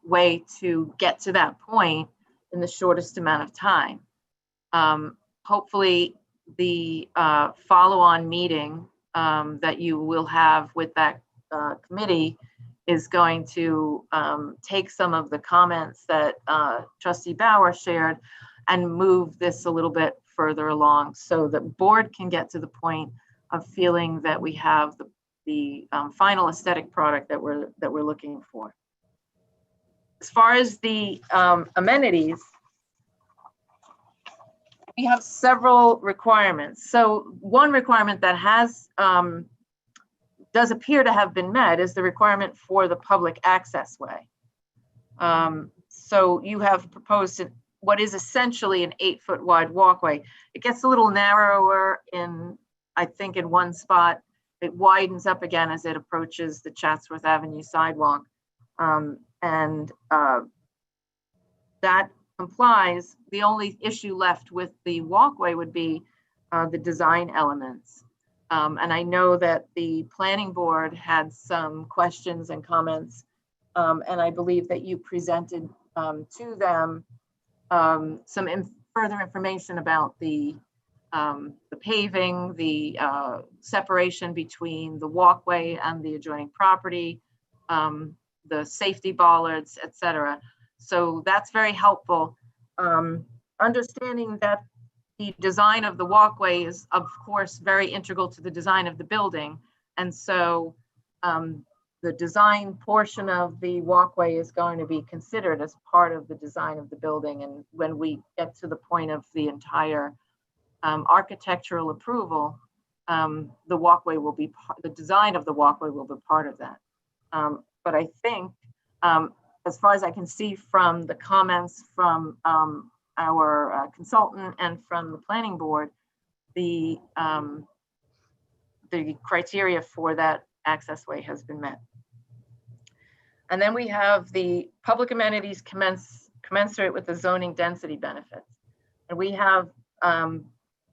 way to get to that point in the shortest amount of time. Hopefully the follow-on meeting that you will have with that committee is going to take some of the comments that Trustee Bauer shared and move this a little bit further along so that board can get to the point of feeling that we have the final aesthetic product that we're looking for. As far as the amenities, we have several requirements. So one requirement that has does appear to have been met is the requirement for the public access way. So you have proposed what is essentially an 8-foot wide walkway. It gets a little narrower I think in one spot. It widens up again as it approaches the Chatsworth Avenue sidewalk. That complies. The only issue left with the walkway would be the design elements. And I know that the planning board had some questions and comments, and I believe that you presented to them some further information about the paving, the separation between the walkway and the adjoining property, the safety bollards, etc. So that's very helpful. Understanding that the design of the walkway is, of course, very integral to the design of the building. And so the design portion of the walkway is going to be considered as part of the design of the building. And when we get to the point of the entire architectural approval, the walkway will be, the design of the walkway will be part of that. But I think, as far as I can see from the comments from our consultant and from the planning board, the criteria for that accessway has been met. And then we have the public amenities commensurate with the zoning density benefits. And we have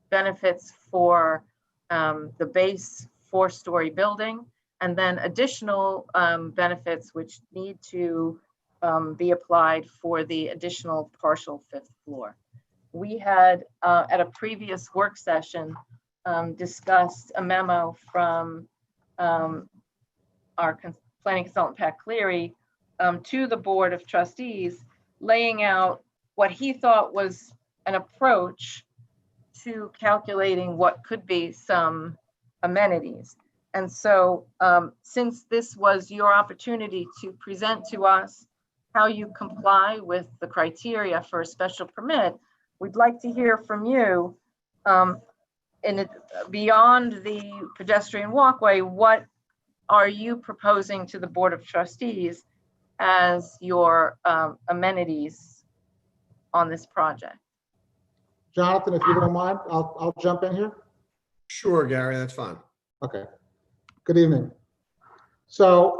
benefits for the base 4-story building, and then additional benefits which need to be applied for the additional partial 5th floor. We had at a previous work session discussed a memo from our planning consultant, Pat Cleary, to the Board of Trustees, laying out what he thought was an approach to calculating what could be some amenities. And so since this was your opportunity to present to us how you comply with the criteria for a special permit, we'd like to hear from you beyond the pedestrian walkway, what are you proposing to the Board of Trustees as your amenities on this project? Jonathan, if you don't mind, I'll jump in here. Sure, Gary, that's fine. Okay. Good evening. So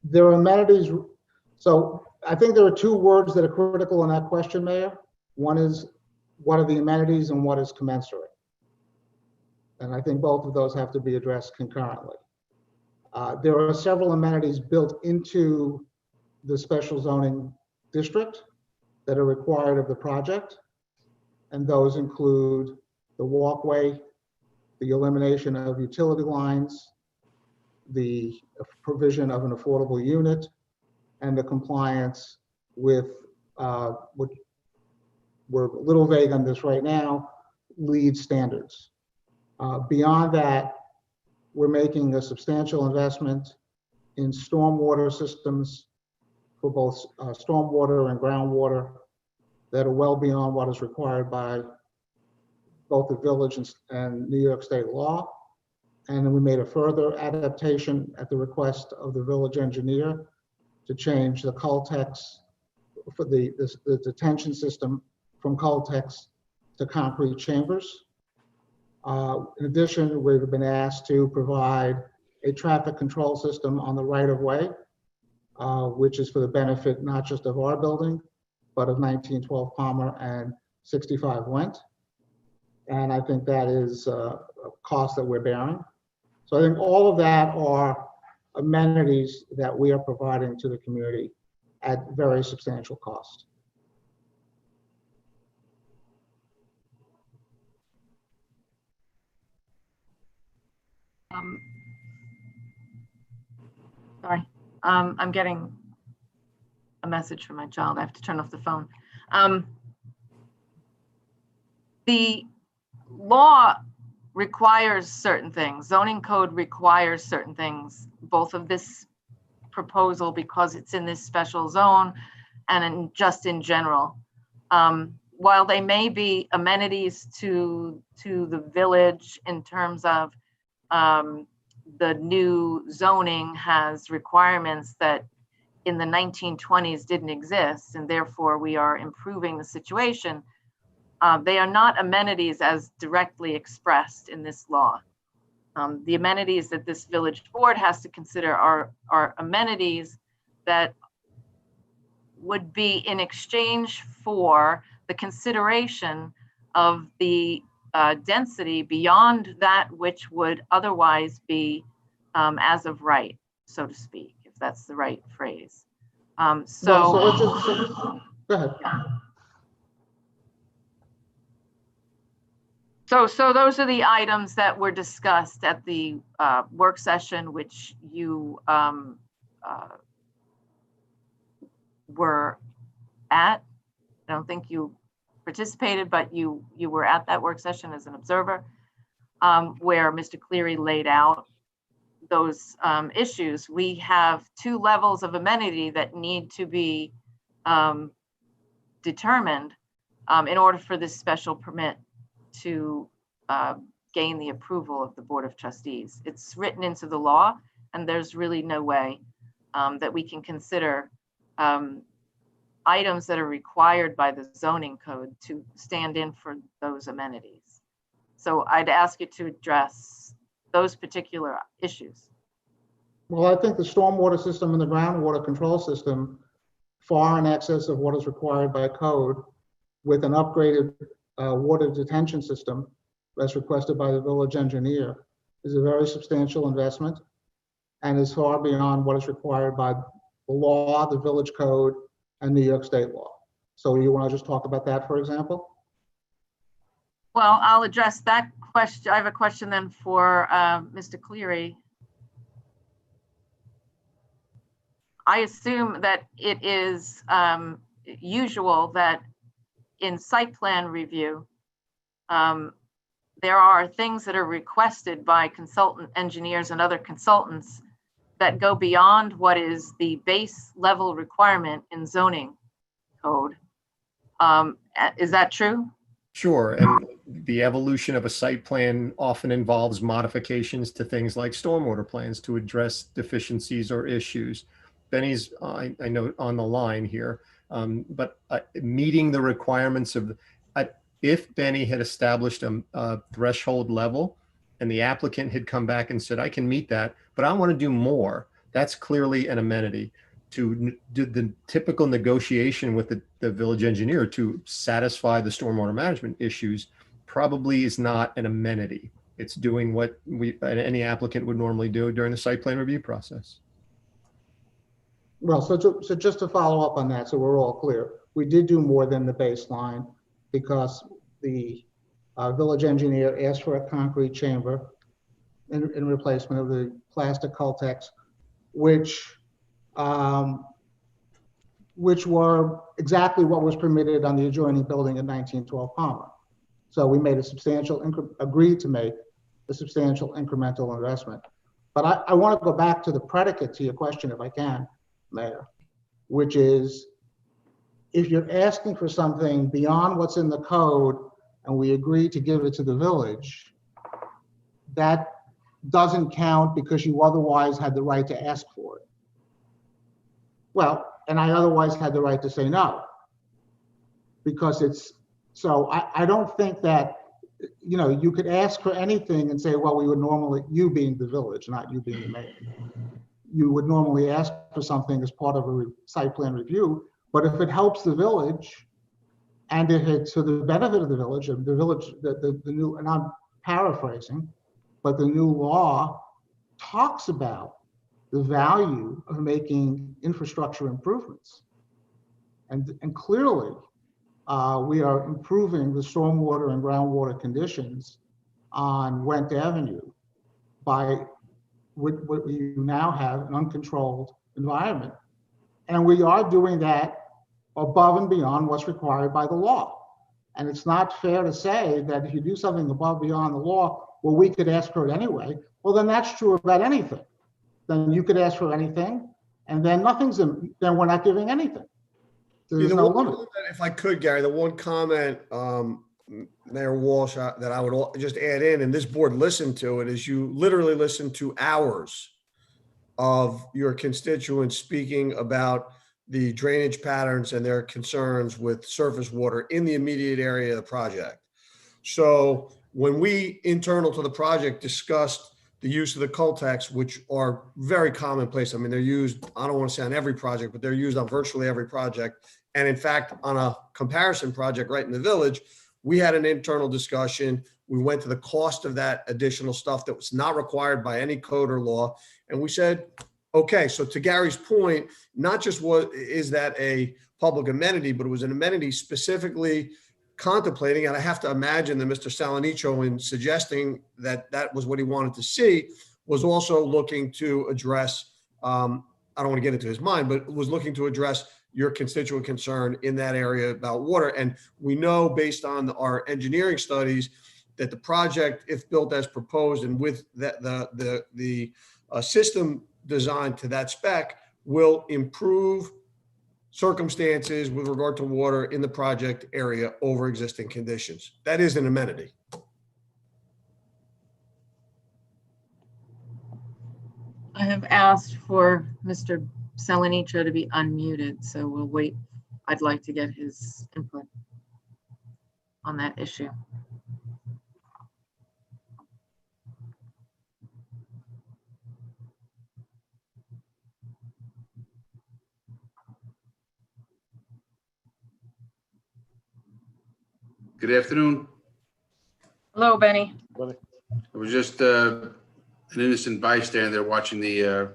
there are amenities. So I think there are two words that are critical in that question, Mayor. One is what are the amenities and what is commensurate? And I think both of those have to be addressed concurrently. There are several amenities built into the special zoning district that are required of the project. And those include the walkway, the elimination of utility lines, the provision of an affordable unit, and the compliance with, which we're a little vague on this right now, LEED standards. Beyond that, we're making a substantial investment in stormwater systems for both stormwater and groundwater that are well beyond what is required by both the village and New York state law. And then we made a further adaptation at the request of the village engineer to change the Cultex for the detention system from Cultex to concrete chambers. In addition, we've been asked to provide a traffic control system on the right-of-way, which is for the benefit not just of our building, but of 1912 Palmer and 65 Went. And I think that is a cost that we're bearing. So I think all of that are amenities that we are providing to the community at very substantial cost. Sorry, I'm getting a message from my child. I have to turn off the phone. The law requires certain things. Zoning code requires certain things, both of this proposal because it's in this special zone and just in general. while they may be amenities to the village in terms of the new zoning has requirements that in the 1920s didn't exist, and therefore we are improving the situation, they are not amenities as directly expressed in this law. The amenities that this village board has to consider are amenities that would be in exchange for the consideration of the density beyond that which would otherwise be as of right, so to speak, if that's the right phrase. So let's just, go ahead. So those are the items that were discussed at the work session, which you were at. I don't think you participated, but you were at that work session as an observer, where Mr. Cleary laid out those issues. We have 2 levels of amenity that need to be determined in order for this special permit to gain the approval of the Board of Trustees. It's written into the law, and there's really no way that we can consider items that are required by the zoning code to stand in for those amenities. So I'd ask you to address those particular issues. Well, I think the stormwater system and the groundwater control system, far in excess of what is required by code, with an upgraded water detention system as requested by the village engineer, is a very substantial investment and is far beyond what is required by the law, the village code, and New York state law. So you want to just talk about that, for example? Well, I'll address that question. I have a question then for Mr. Cleary. I assume that it is usual that in site plan review, there are things that are requested by consultant engineers and other consultants that go beyond what is the base level requirement in zoning code. Is that true? Sure, and the evolution of a site plan often involves modifications to things like stormwater plans to address deficiencies or issues. Benny's, I know, on the line here, but meeting the requirements of, if Benny had established a threshold level and the applicant had come back and said, I can meet that, but I want to do more, that's clearly an amenity. To do the typical negotiation with the village engineer to satisfy the stormwater management issues probably is not an amenity. It's doing what any applicant would normally do during the site plan review process. Well, so just to follow up on that, so we're all clear, we did do more than the baseline because the village engineer asked for a concrete chamber in replacement of the plastic Cultex, which were exactly what was permitted on the adjoining building in 1912 Palmer. So we made agreed to make a substantial incremental investment. But I want to go back to the predicate to your question, if I can, Mayor, which is, if you're asking for something beyond what's in the code and we agree to give it to the village, that doesn't count because you otherwise had the right to ask for it. Well, and I otherwise had the right to say no, because so I don't think that, you could ask for anything and say, well, we would normally, you being the village, not you being the mayor, you would normally ask for something as part of a site plan review, but if it helps the village and if it's for the benefit of the village, the new, and I'm paraphrasing, but the new law talks about the value of making infrastructure improvements. And clearly, we are improving the stormwater and groundwater conditions on Went Avenue by what we now have an uncontrolled environment. And we are doing that above and beyond what's required by the law. And it's not fair to say that if you do something above and beyond the law, well, we could ask for it anyway. Well, then that's true about anything. Then you could ask for anything, and then then we're not giving anything. There's The no one limit. comment, if I could, Gary, the one comment, Mayor Walsh, that I would just add in, and this board listened to it, is you literally listened to hours of your constituents speaking about the drainage patterns and their concerns with surface water in the immediate area of the project. So when we, internal to the project, discussed the use of the Coltex, which are very commonplace. I mean, they're used, I don't want to say on every project, but they're used on virtually every project. And in fact, on a comparison project right in the village, we had an internal discussion. We went to the cost of that additional stuff that was not required by any code or law. And we said, okay, so to Gary's point, not just is that a public amenity, but it was an amenity specifically contemplating, and I have to imagine that Mr. Salanicho, in suggesting that that was what he wanted to see, was also looking to address, I don't want to get into his mind, but was looking to address your constituent concern in that area about water. And we know, based on our engineering studies, that the project, if built as proposed and with the system designed to that spec, will improve circumstances with regard to water in the project area over existing conditions. That is an amenity. I have asked for Mr. Salanicho to be unmuted, so we'll wait. I'd like to get his input on that issue. Good afternoon. Hello, Benny. I was just an innocent bystander watching the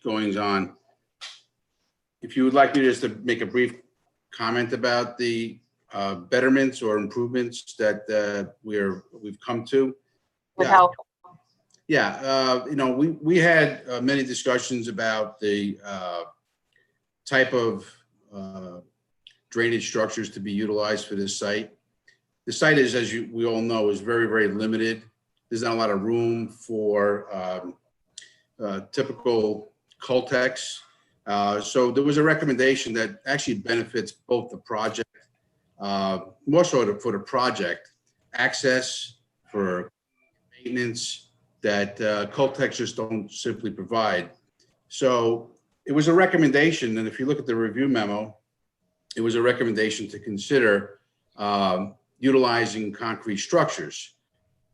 goings on. If you would like me just to make a brief comment about the betterments or improvements that we've come to. With help. Yeah, we had many discussions about the type of drainage structures to be utilized for this site. The site is, as we all know, is very, very limited. There's not a lot of room for typical Coltex. So there was a recommendation that actually benefits both the project, more so for the project, access for maintenance that Coltex just don't simply provide. So it was a recommendation, and if you look at the review memo, it was a recommendation to consider utilizing concrete structures.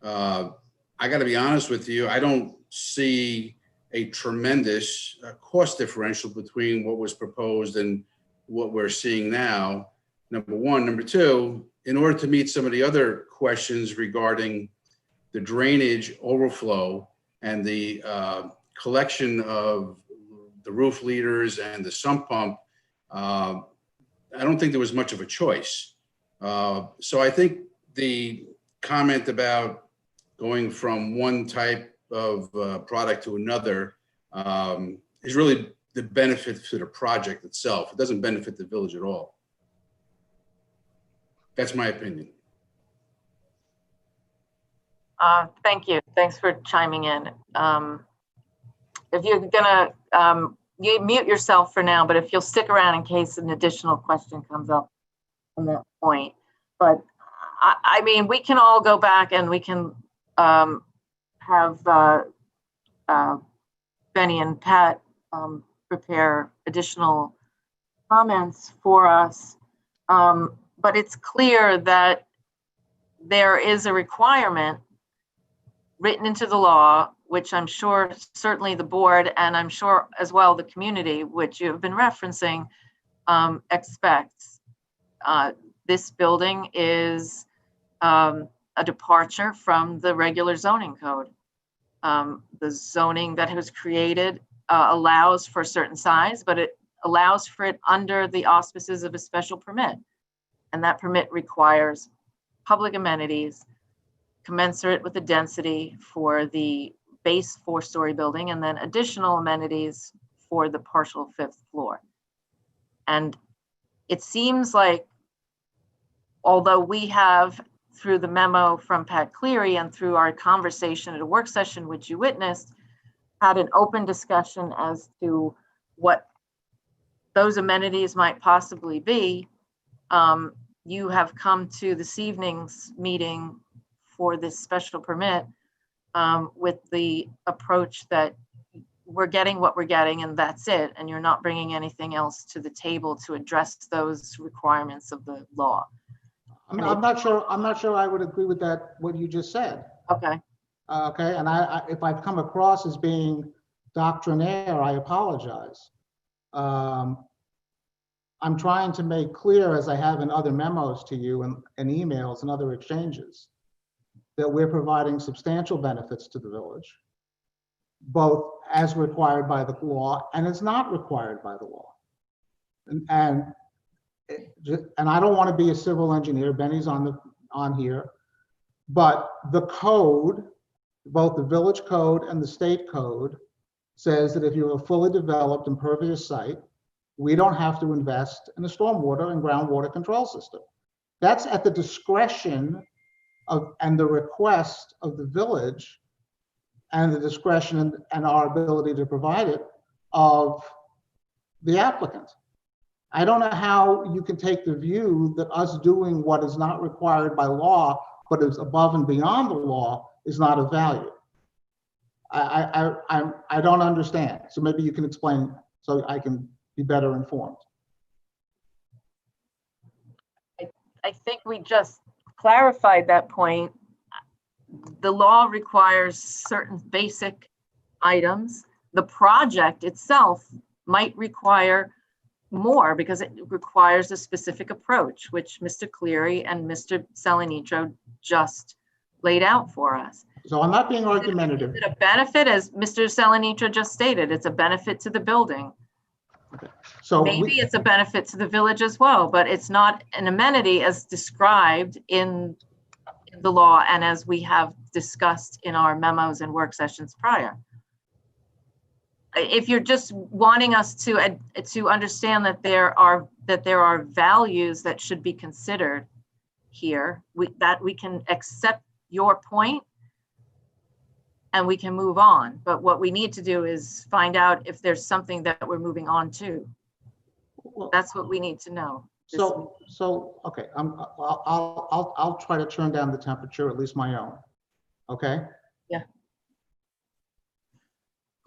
I got to be honest with you, I don't see a tremendous cost differential between what was proposed and what we're seeing now, number one. Number two, in order to meet some of the other questions regarding the drainage overflow and the collection of the roof leaders and the sump pump, I don't think there was much of a choice. So I think the comment about going from one type of product to another is really the benefit to the project itself. It doesn't benefit the village at all. That's my opinion. Thank you. Thanks for chiming in. If you're gonna, you mute yourself for now, but if you'll stick around in case an additional question comes up on that point. But I mean, we can all go back and we can have Benny and Pat prepare additional comments for us. But it's clear that there is a requirement written into the law, which I'm sure certainly the board, and I'm sure as well the community, which you've been referencing, expects. This building is a departure from the regular zoning code. The zoning that was created allows for a certain size, but it allows for it under the auspices of a special permit. And that permit requires public amenities commensurate with the density for the base 4-story building, and then additional amenities for the partial 5th floor. And it seems like, although we have, through the memo from Pat Cleary and through our conversation at a work session, which you witnessed, had an open discussion as to what those amenities might possibly be. You have come to this evening's meeting for this special permit with the approach that we're getting what we're getting and that's it, and you're not bringing anything else to the table to address those requirements of the law. I'm not sure I would agree with that, what you just said. Okay. Okay, and if I've come across as being doctrinaire, I apologize. I'm trying to make clear, as I have in other memos to you and emails and other exchanges, that we're providing substantial benefits to the village, both as required by the law and as not required by the law. And I don't want to be a civil engineer. Benny's on here, but the code, both the village code and the state code, says that if you have a fully developed impervious site, we don't have to invest in a stormwater and groundwater control system. That's at the discretion of and the request of the village, and the discretion and our ability to provide it of the applicant. I don't know how you can take the view that us doing what is not required by law, but is above and beyond the law, is not of value. I don't understand. So maybe you can explain so I can be better informed. I think we just clarified that point. The law requires certain basic items. The project itself might require more because it requires a specific approach, which Mr. Cleary and Mr. Salinitro just laid out for us. So I'm not being argumentative. Is it a benefit, as Mr. Salinitro just stated? It's a benefit to the building. Okay. So maybe it's a benefit to the village as well, but it's not an amenity as described in the law and as we have discussed in our memos and work sessions prior. If you're just wanting us to understand that there are values that should be considered here, that we can accept your point and we can move on. But what we need to do is find out if there's something that we're moving on to. That's what we need to know. So okay, I'll try to turn down the temperature, at least my own. Okay. Yeah.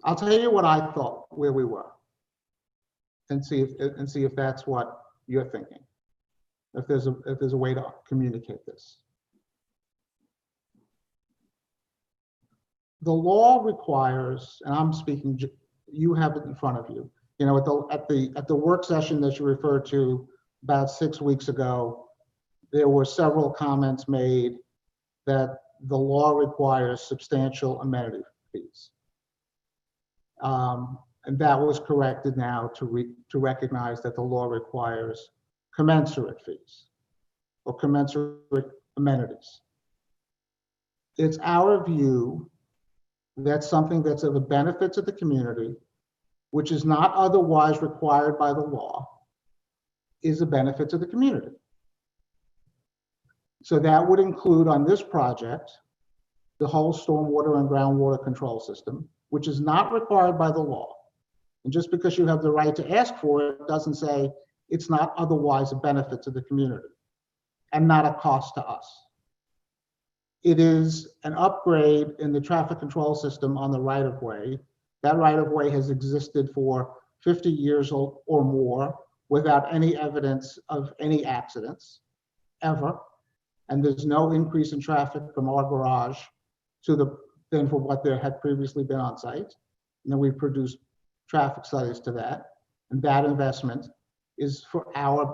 I'll tell you what I thought where we were, and see if that's what you're thinking. If there's a way to communicate this. The law requires, and I'm speaking, you have it in front of you. You know, at the work session that you referred to about 6 weeks ago, there were several comments made that the law requires substantial amenity fees. And that was corrected now to recognize that the law requires commensurate fees or commensurate amenities. It's our view that something that's of a benefit to the community, which is not otherwise required by the law, is a benefit to the community. So that would include on this project, the whole stormwater and groundwater control system, which is not required by the law. And just because you have the right to ask for it doesn't say it's not otherwise a benefit to the community and not a cost to us. It is an upgrade in the traffic control system on the right-of-way. That right-of-way has existed for 50 years or more without any evidence of any accidents, ever. And there's no increase in traffic from our garage than for what there had previously been on site. And then we've produced traffic studies to that. And that investment is for the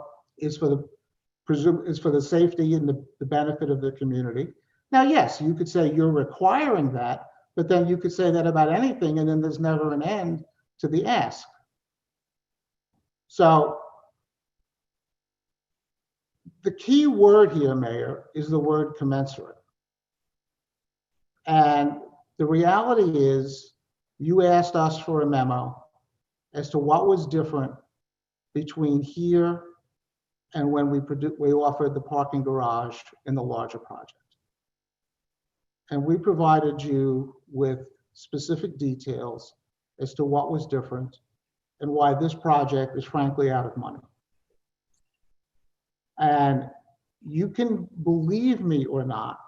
safety and the benefit of the community. Now, yes, you could say you're requiring that, but then you could say that about anything, and then there's never an end to the ask. So the key word here, Mayor, is the word commensurate. And the reality is, you asked us for a memo as to what was different between here and when we offered the parking garage in the larger project. And we provided you with specific details as to what was different and why this project is frankly out of money. And you can believe me or not,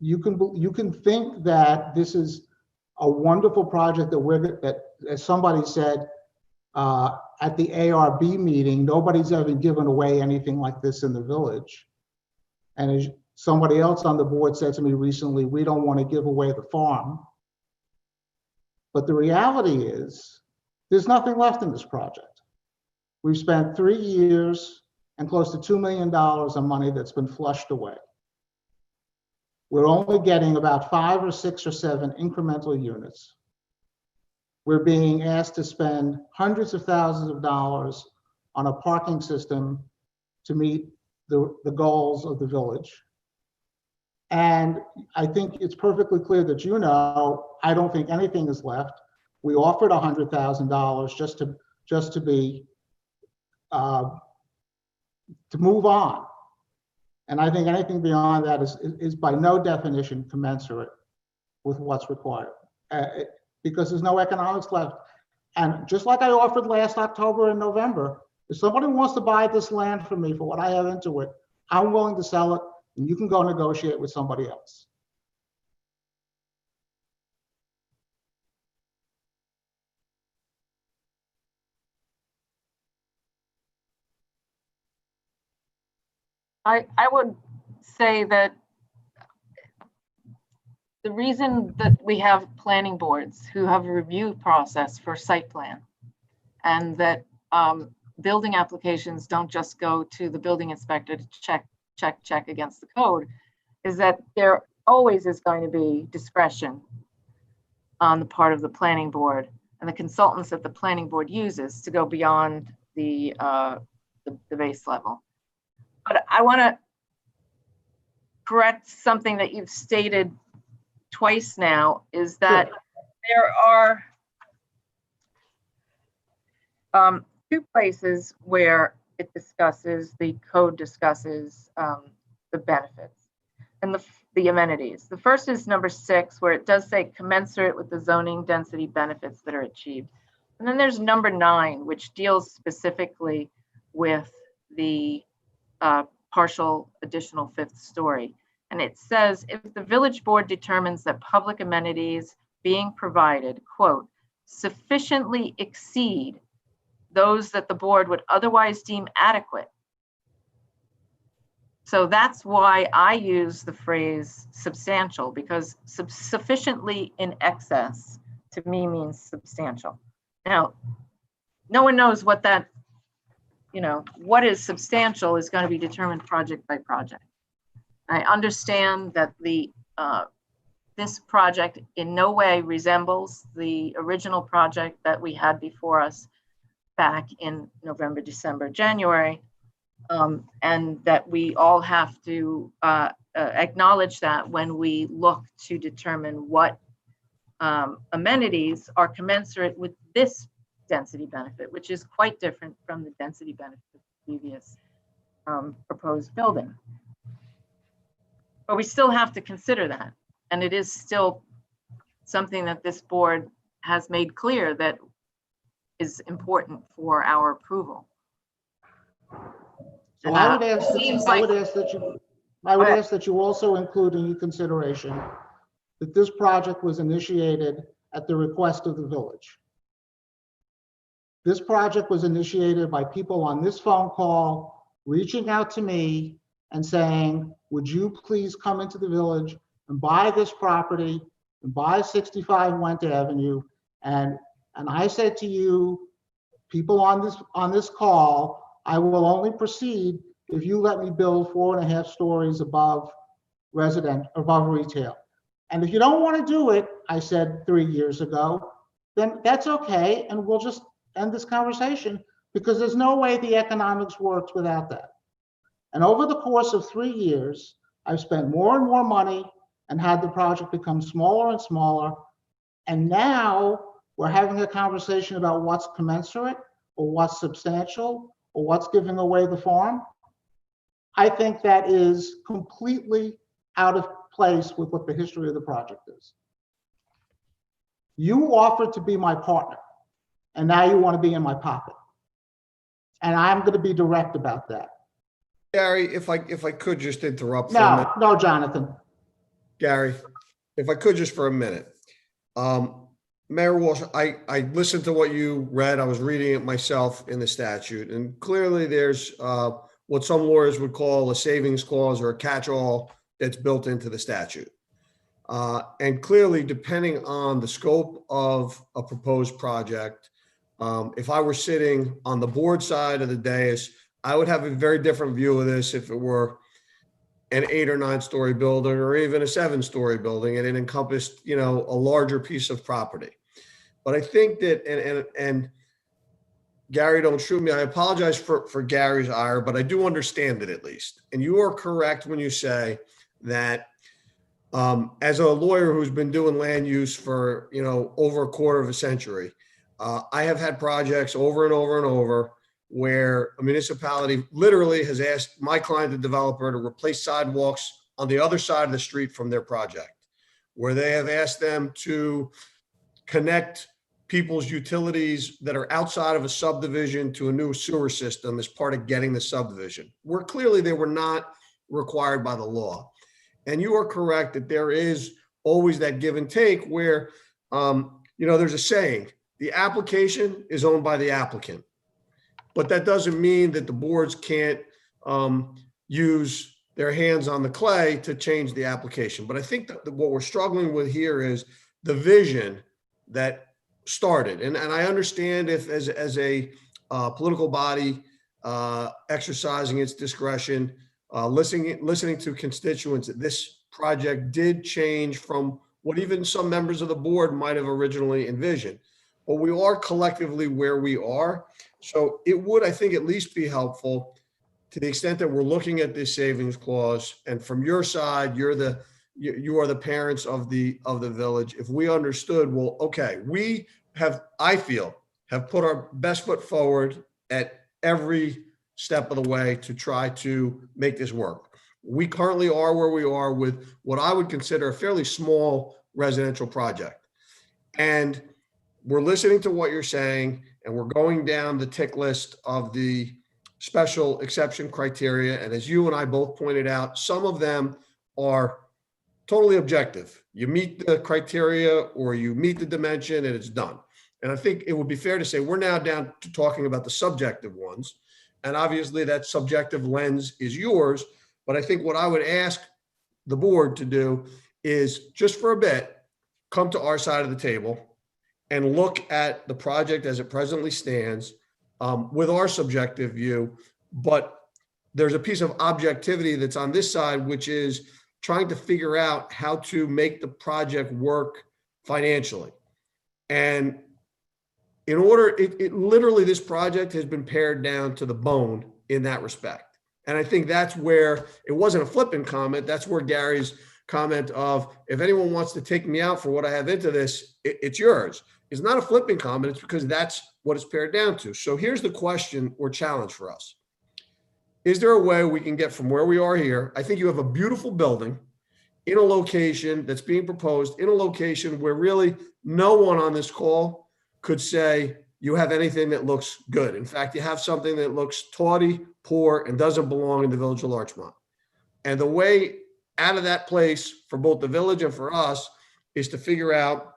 you can think that this is a wonderful project that as somebody said at the ARB meeting, nobody's ever given away anything like this in the village. And as somebody else on the board said to me recently, we don't want to give away the farm. But the reality is, there's nothing left in this project. We've spent 3 years and close to $2 million on money that's been flushed away. We're only getting about 5 or 6 or 7 incremental units. We're being asked to spend hundreds of thousands of dollars on a parking system to meet the goals of the village. And I think it's perfectly clear that I don't think anything is left. We offered $100,000 just to be to move on. And I think anything beyond that is by no definition commensurate with what's required, because there's no economics left. And just like I offered last October and November, if somebody wants to buy this land from me for what I have into it, I'm willing to sell it, and you can go negotiate with somebody else. I would say that the reason that we have planning boards who have a review process for site plan, and that building applications don't just go to the building inspector to check against the code, is that there always is going to be discretion on the part of the planning board and the consultants that the planning board uses to go beyond the base level. But I want to correct something that you've stated twice now, is that there are 2 places where it discusses, the code discusses the benefits and the amenities. The first is number 6, where it does say commensurate with the zoning density benefits that are achieved. And then there's number 9, which deals specifically with the partial additional 5th story. And it says, if the village board determines that public amenities being provided, quote, sufficiently exceed those that the board would otherwise deem adequate. So that's why I use the phrase substantial, because sufficiently in excess to me means substantial. Now, no one knows what that, what is substantial is going to be determined project by project. I understand that this project in no way resembles the original project that we had before us back in November, December, January, and that we all have to acknowledge that when we look to determine what amenities are commensurate with this density benefit, which is quite different from the density benefit of the previous proposed building. But we still have to consider that. And it is still something that this board has made clear that is important for our approval. So I would ask that you also include in your consideration that this project was initiated at the request of the village. This project was initiated by people on this phone call reaching out to me and saying, would you please come into the village and buy this property and buy 65 Went Avenue? And I said to you, people on this call, I will only proceed if you let me build 4.5 stories above retail. And if you don't want to do it, I said 3 years ago, then that's okay, and we'll just end this conversation, because there's no way the economics works without that. And over the course of 3 years, I've spent more and more money and had the project become smaller and smaller. And now we're having a conversation about what's commensurate or what's substantial or what's giving away the farm. I think that is completely out of place with what the history of the project is. You offered to be my partner, And now you want to be in my pocket. And I'm going to be direct about that. Gary, if I could just interrupt for a minute. No, Jonathan. Gary, if I could just for a minute. Mayor Walsh, I listened to what you read. I was reading it myself in the statute, and clearly there's what some lawyers would call a savings clause or a catch-all that's built into the statute. And clearly, depending on the scope of a proposed project, if I were sitting on the board side of the dais, I would have a very different view of this if it were an 8 or 9 story building or even a 7-story building and it encompassed, a larger piece of property. But I think that, and Gary, don't shoot me. I apologize for Gary's ire, but I do understand it at least. And you are correct when you say that as a lawyer who's been doing land use for, over a quarter of a century, I have had projects over and over and over where a municipality literally has asked my client, the developer, to replace sidewalks on the other side of the street from their project, where they have asked them to connect people's utilities that are outside of a subdivision to a new sewer system as part of getting the subdivision, where clearly they were not required by the law. And you are correct that there is always that give and take where, there's a saying, the application is owned by the applicant. But that doesn't mean that the boards can't use their hands on the clay to change the application. But I think that what we're struggling with here is the vision that started. And I understand if as a political body exercising its discretion, listening to constituents, that this project did change from what even some members of the board might have originally envisioned. But we are collectively where we are. So it would, I think, at least be helpful to the extent that we're looking at this savings clause. And from your side, you are the parents of the village. If we understood, well, okay, we have, I feel, have put our best foot forward at every step of the way to try to make this work. We currently are where we are with what I would consider a fairly small residential project. And we're listening to what you're saying, and we're going down the tick list of the special exception criteria. And as you and I both pointed out, some of them are totally objective. You meet the criteria or you meet the dimension and it's done. And I think it would be fair to say we're now down to talking about the subjective ones. And obviously that subjective lens is yours. But I think what I would ask the board to do is just for a bit, come to our side of the table and look at the project as it presently stands with our subjective view. But there's a piece of objectivity that's on this side, which is trying to figure out how to make the project work financially. And in order, it literally, this project has been pared down to the bone in that respect. And I think that's where it wasn't a flippant comment. That's where Gary's comment of, if anyone wants to take me out for what I have into this, it's yours. It's not a flippant comment. It's because that's what it's pared down to. So here's the question or challenge for us. Is there a way we can get from where we are here? I think you have a beautiful building in a location that's being proposed, in a location where really no one on this call could say you have anything that looks good. In fact, you have something that looks tawdry, poor, and doesn't belong in the village of Larchmont. And the way out of that place for both the village and for us is to figure out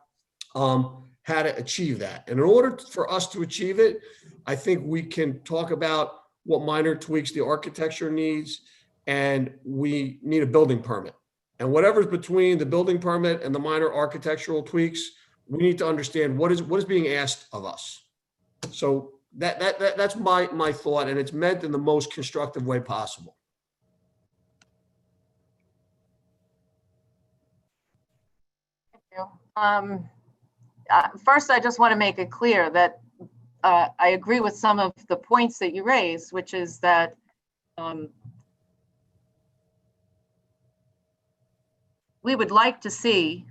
how to achieve that. And in order for us to achieve it, I think we can talk about what minor tweaks the architecture needs, and we need a building permit. And whatever's between the building permit and the minor architectural tweaks, we need to understand what is being asked of us. So that's my thought, and it's meant in the most constructive way possible. Thank you. First, I just want to make it clear that I agree with some of the points that you raised, which is that we would like to see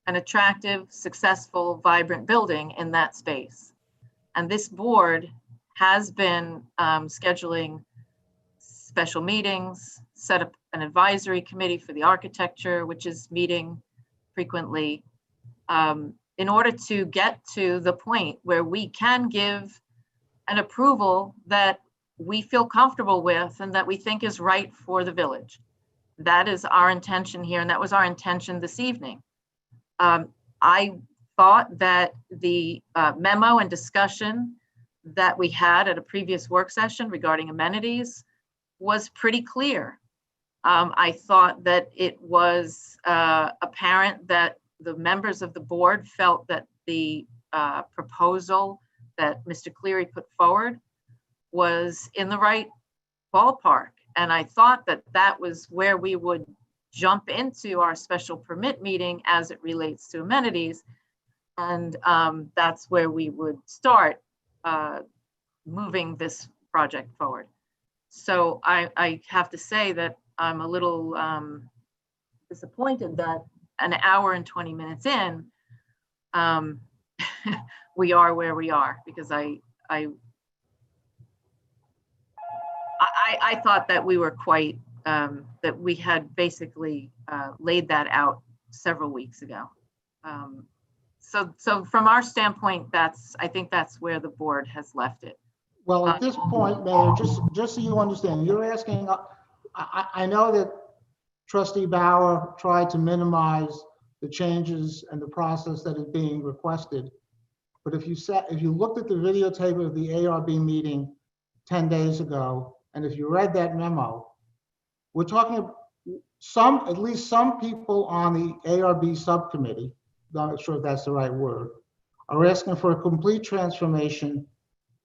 an attractive, successful, vibrant building in that space. And this board has been scheduling special meetings, set up an advisory committee for the architecture, which is meeting frequently. in order to get to the point where we can give an approval that we feel comfortable with and that we think is right for the village. That is our intention here, and that was our intention this evening. I thought that the memo and discussion that we had at a previous work session regarding amenities was pretty clear. I thought that it was apparent that the members of the board felt that the proposal that Mr. Cleary put forward was in the right ballpark. And I thought that that was where we would jump into our special permit meeting as it relates to amenities. And that's where we would start moving this project forward. So I have to say that I'm a little disappointed that an hour and 20 minutes in, we are where we are, because I thought that we were quite, that we had basically laid that out several weeks ago. So from our standpoint, I think that's where the board has left it. Well, at this point, Mayor, just so you understand, you're asking, I know that Trustee Bauer tried to minimize the changes and the process that is being requested. But if you looked at the videotape of the ARB meeting 10 days ago, and if you read that memo, we're talking at least some people on the ARB subcommittee, not sure if that's the right word, are asking for a complete transformation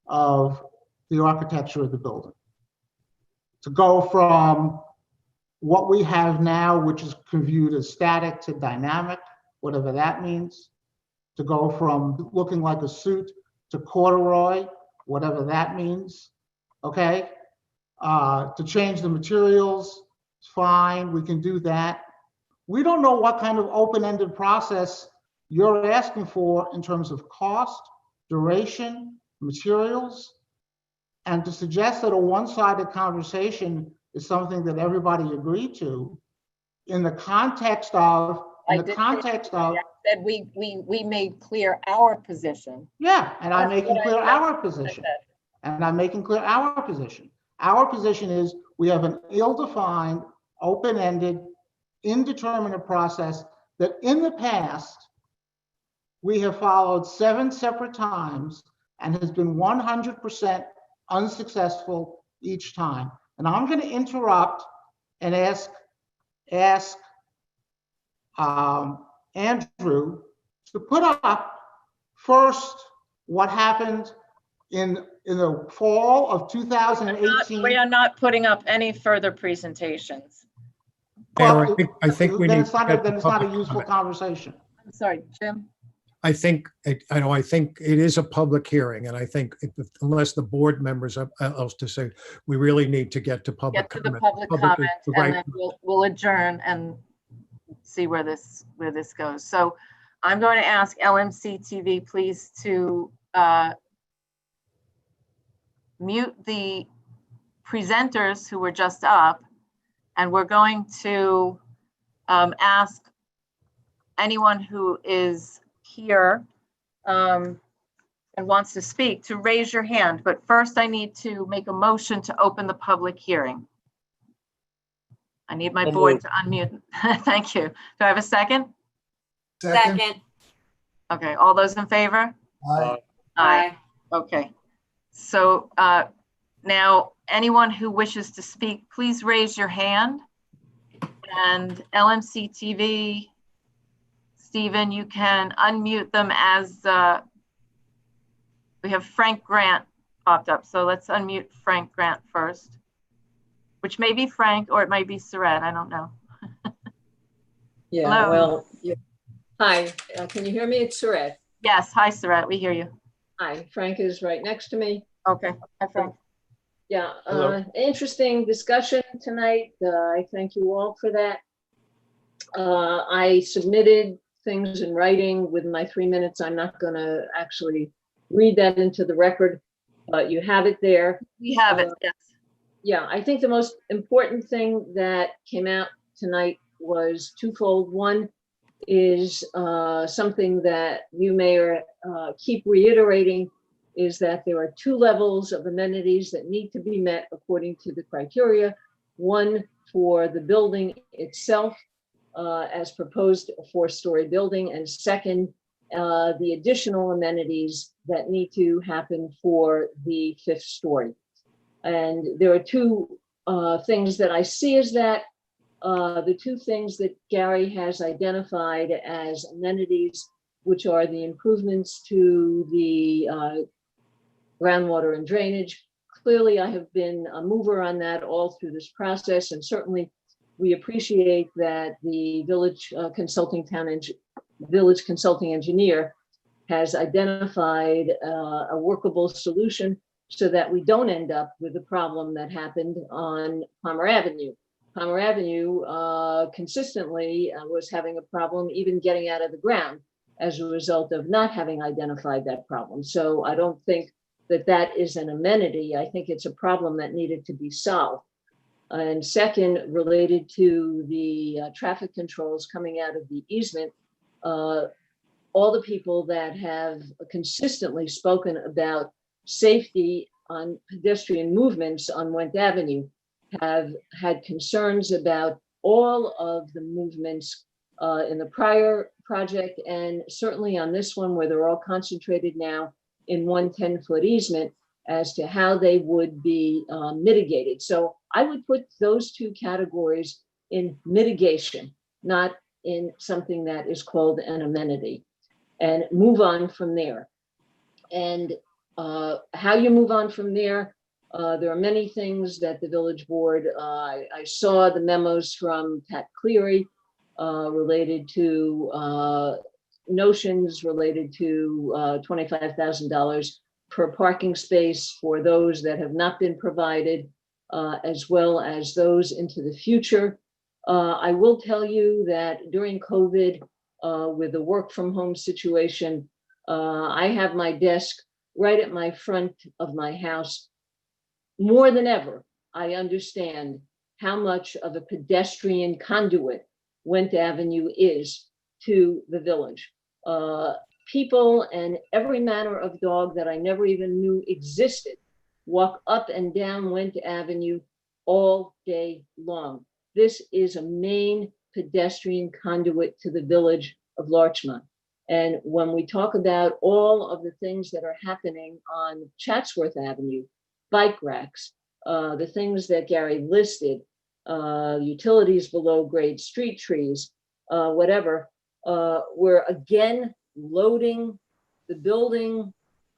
of the architecture of the building. To go from what we have now, which is viewed as static, to dynamic, whatever that means. To go from looking like a suit to corduroy, whatever that means, okay? To change the materials, fine, we can do that. We don't know what kind of open-ended process you're asking for in terms of cost, duration, materials, and to suggest that a one-sided conversation is something that everybody agreed to in the context of, I said we made clear our position. yeah, and I'm That's making what clear I our position. And I'm making clear our position. Our position is we have an ill-defined, open-ended, indeterminate process that in the past, we have followed 7 separate times and has been 100% unsuccessful each time. And I'm going to interrupt and ask Andrew to put up first what happened in the fall of 2018. We are not putting up any further presentations. Mayor, I think we Then need it's not, to get then to it's not a public useful comment. conversation. I'm sorry, Jim. I think it is a public hearing, and I think unless the board members have else to say, we really need to get to public Get to the comment. public Public comment, is the and right- then we'll adjourn and see where this goes. So I'm going to ask LMC TV, please, to mute the presenters who were just up, and we're going to ask anyone who is here and wants to speak to raise your hand. But first I need to make a motion to open the public hearing. I need my board to unmute. Thank you. Do I have a second? Second. Okay, all those in favor? Aye. Aye. Okay. So now anyone who wishes to speak, please raise your hand. And LMC TV, Stephen, you can unmute them as we have Frank Grant popped up. So let's unmute Frank Grant first, which may be Frank or it might be Saret. I don't know. Yeah, Hello. well, yeah. Hi, can you hear me? It's Saret. Yes. Hi, Saret. We hear you. Hi, Frank is right next to me. Okay. Hi, Frank. Yeah, Hello. interesting discussion tonight. I thank you all for that. I submitted things in writing with my 3 minutes. I'm not going to actually read that into the record, but you have it there. We have it. Yes. Yeah, I think the most important thing that came out tonight was twofold. One, is something that you, Mayor, keep reiterating, is that there are two levels of amenities that need to be met according to the criteria. One for the building itself, as proposed, a 4-story building, and second, the additional amenities that need to happen for the 5th story. And there are two things that I see as that. The two things that Gary has identified as amenities, which are the improvements to the groundwater and drainage. Clearly, I have been a mover on that all through this process, and certainly we appreciate that the village consulting engineer has identified a workable solution so that we don't end up with a problem that happened on Palmer Avenue. Palmer Avenue consistently was having a problem even getting out of the ground as a result of not having identified that problem. So I don't think that that is an amenity. I think it's a problem that needed to be solved. And second, related to the traffic controls coming out of the easement, all the people that have consistently spoken about safety on pedestrian movements on Went Avenue have had concerns about all of the movements in the prior project, and certainly on this one, where they're all concentrated now in one 10-foot easement, as to how they would be mitigated. So I would put those two categories in mitigation, not in something that is called an amenity, and move on from there. And how you move on from there, there are many things that the village board, I saw the memos from Pat Cleary related to notions related to $25,000 per parking space for those that have not been provided, as well as those into the future. I will tell you that during COVID, with the work from home situation, I have my desk right at my front of my house. More than ever, I understand how much of a pedestrian conduit Went Avenue is to the village. People and every manner of dog that I never even knew existed walk up and down Went Avenue all day long. This is a main pedestrian conduit to the village of Larchmont. And when we talk about all of the things that are happening on Chatsworth Avenue, bike racks, the things that Gary listed, utilities below grade, street trees, whatever, we're again loading the building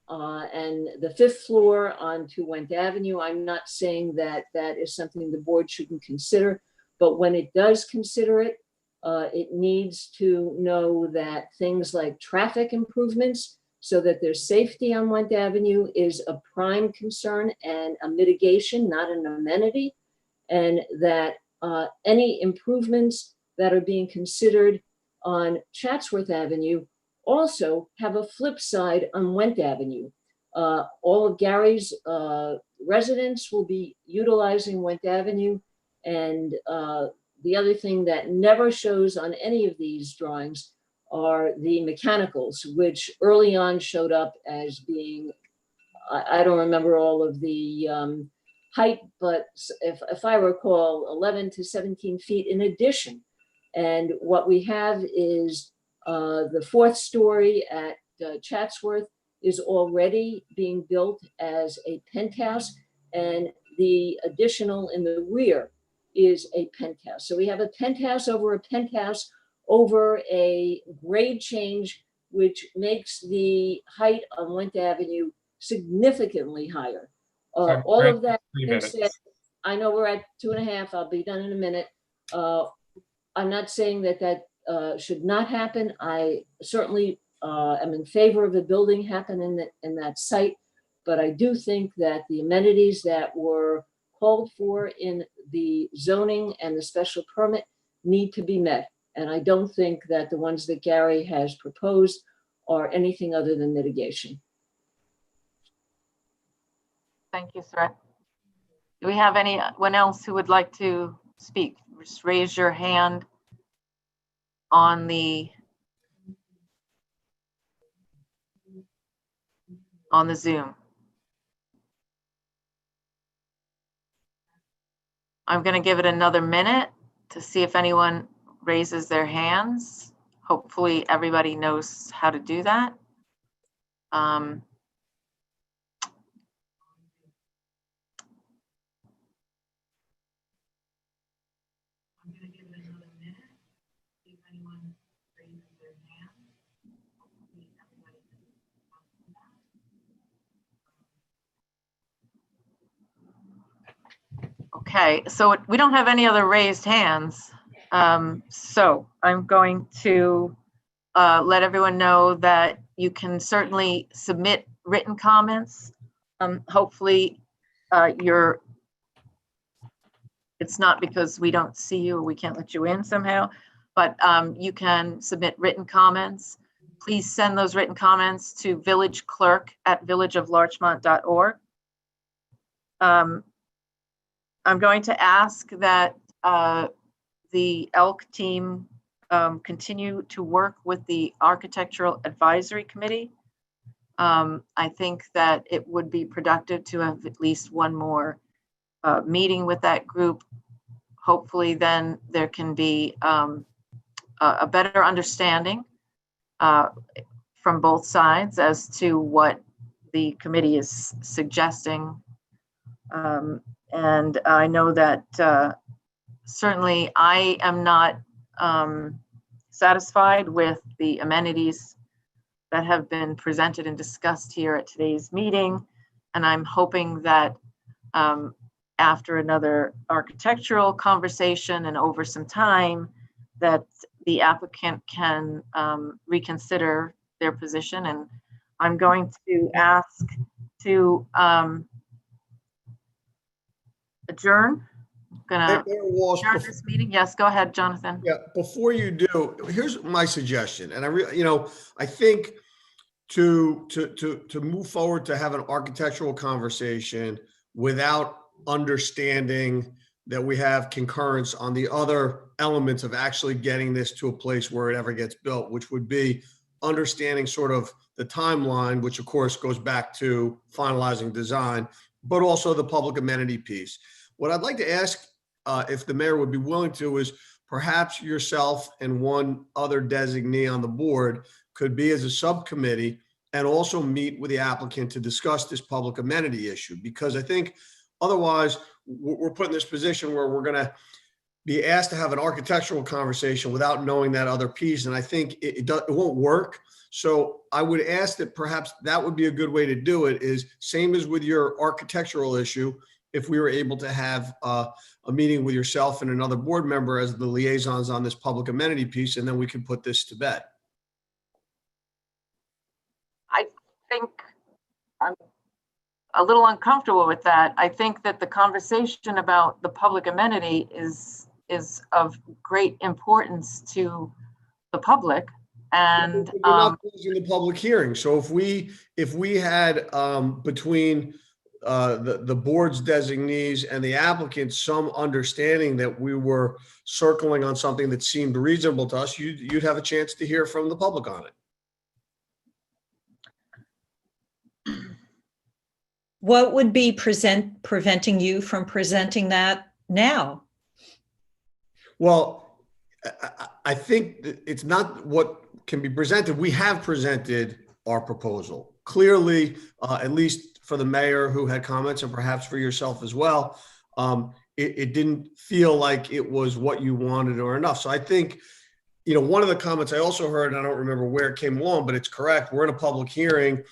and the 5th floor onto Went Avenue. I'm not saying that that is something the board shouldn't consider, but when it does consider it, it needs to know that things like traffic improvements so that there's safety on Went Avenue is a prime concern and a mitigation, not an amenity, and that any improvements that are being considered on Chatsworth Avenue also have a flip side on Went Avenue. All of Gary's residents will be utilizing Went Avenue, and the other thing that never shows on any of these drawings are the mechanicals, which early on showed up as being, I don't remember all of the height, but if I recall, 11 to 17 feet in addition. And what we have is the 4th story at Chatsworth is already being built as a penthouse, and the additional in the rear is a penthouse. So we have a penthouse over a penthouse over a grade change, which makes the height on Went Avenue significantly higher. All of that being said, I know we're at 2.5. I'll be done in a minute. I'm not saying that that should not happen. I certainly am in favor of the building happening in that site, but I do think that the amenities that were called for in the zoning and the special permit need to be met. And I don't think that the ones that Gary has proposed are anything other than mitigation. Thank you, Saret. Do we have anyone else who would like to speak? Just raise your hand. on the Zoom. I'm going to give it another minute to see if anyone raises their hands. Hopefully everybody knows how to do that. Okay, so we don't have any other raised hands. So I'm going to let everyone know that you can certainly submit written comments. Hopefully it's not because we don't see you or we can't let you in somehow, but you can submit written comments. Please send those written comments to villageclerk@villageoflarchmont.org. I'm going to ask that the ELK team continue to work with the Architectural Advisory Committee. I think that it would be productive to have at least one more meeting with that group. Hopefully then there can be a better understanding from both sides as to what the committee is suggesting. And I know that certainly I am not satisfied with the amenities that have been presented and discussed here at today's meeting. And I'm hoping that after another architectural conversation and over some time, that the applicant can reconsider their position. And I'm going to ask to adjourn. I'm gonna Mayor Walsh, adjourn this meeting. Yes, go ahead, Jonathan. yeah, before you do, here's my suggestion, and I think to move forward to have an architectural conversation without understanding that we have concurrence on the other elements of actually getting this to a place where it ever gets built, which would be understanding sort of the timeline, which of course goes back to finalizing design, but also the public amenity piece. What I'd like to ask, if the mayor would be willing to, is perhaps yourself and one other designee on the board could be as a subcommittee and also meet with the applicant to discuss this public amenity issue. Because I think otherwise we're put in this position where we're going to be asked to have an architectural conversation without knowing that other piece. And I think it won't work. So I would ask that perhaps that would be a good way to do it, is same as with your architectural issue. If we were able to have a meeting with yourself and another board member as the liaisons on this public amenity piece, and then we can put this to bed. I think I'm a little uncomfortable with that. I think that the conversation about the public amenity is of great importance to the public. And we're not closing the public hearing. So if we had between the board's designees and the applicant some understanding that we were circling on something that seemed reasonable to us, you'd have a chance to hear from the public on it. What would be preventing you from presenting that now? Well, I think that it's not what can be presented. We have presented our proposal clearly, at least for the mayor who had comments, and perhaps for yourself as well. It didn't feel like it was what you wanted or enough. So I think, one of the comments I also heard, and I don't remember where it came along, but it's correct. We're in a public hearing.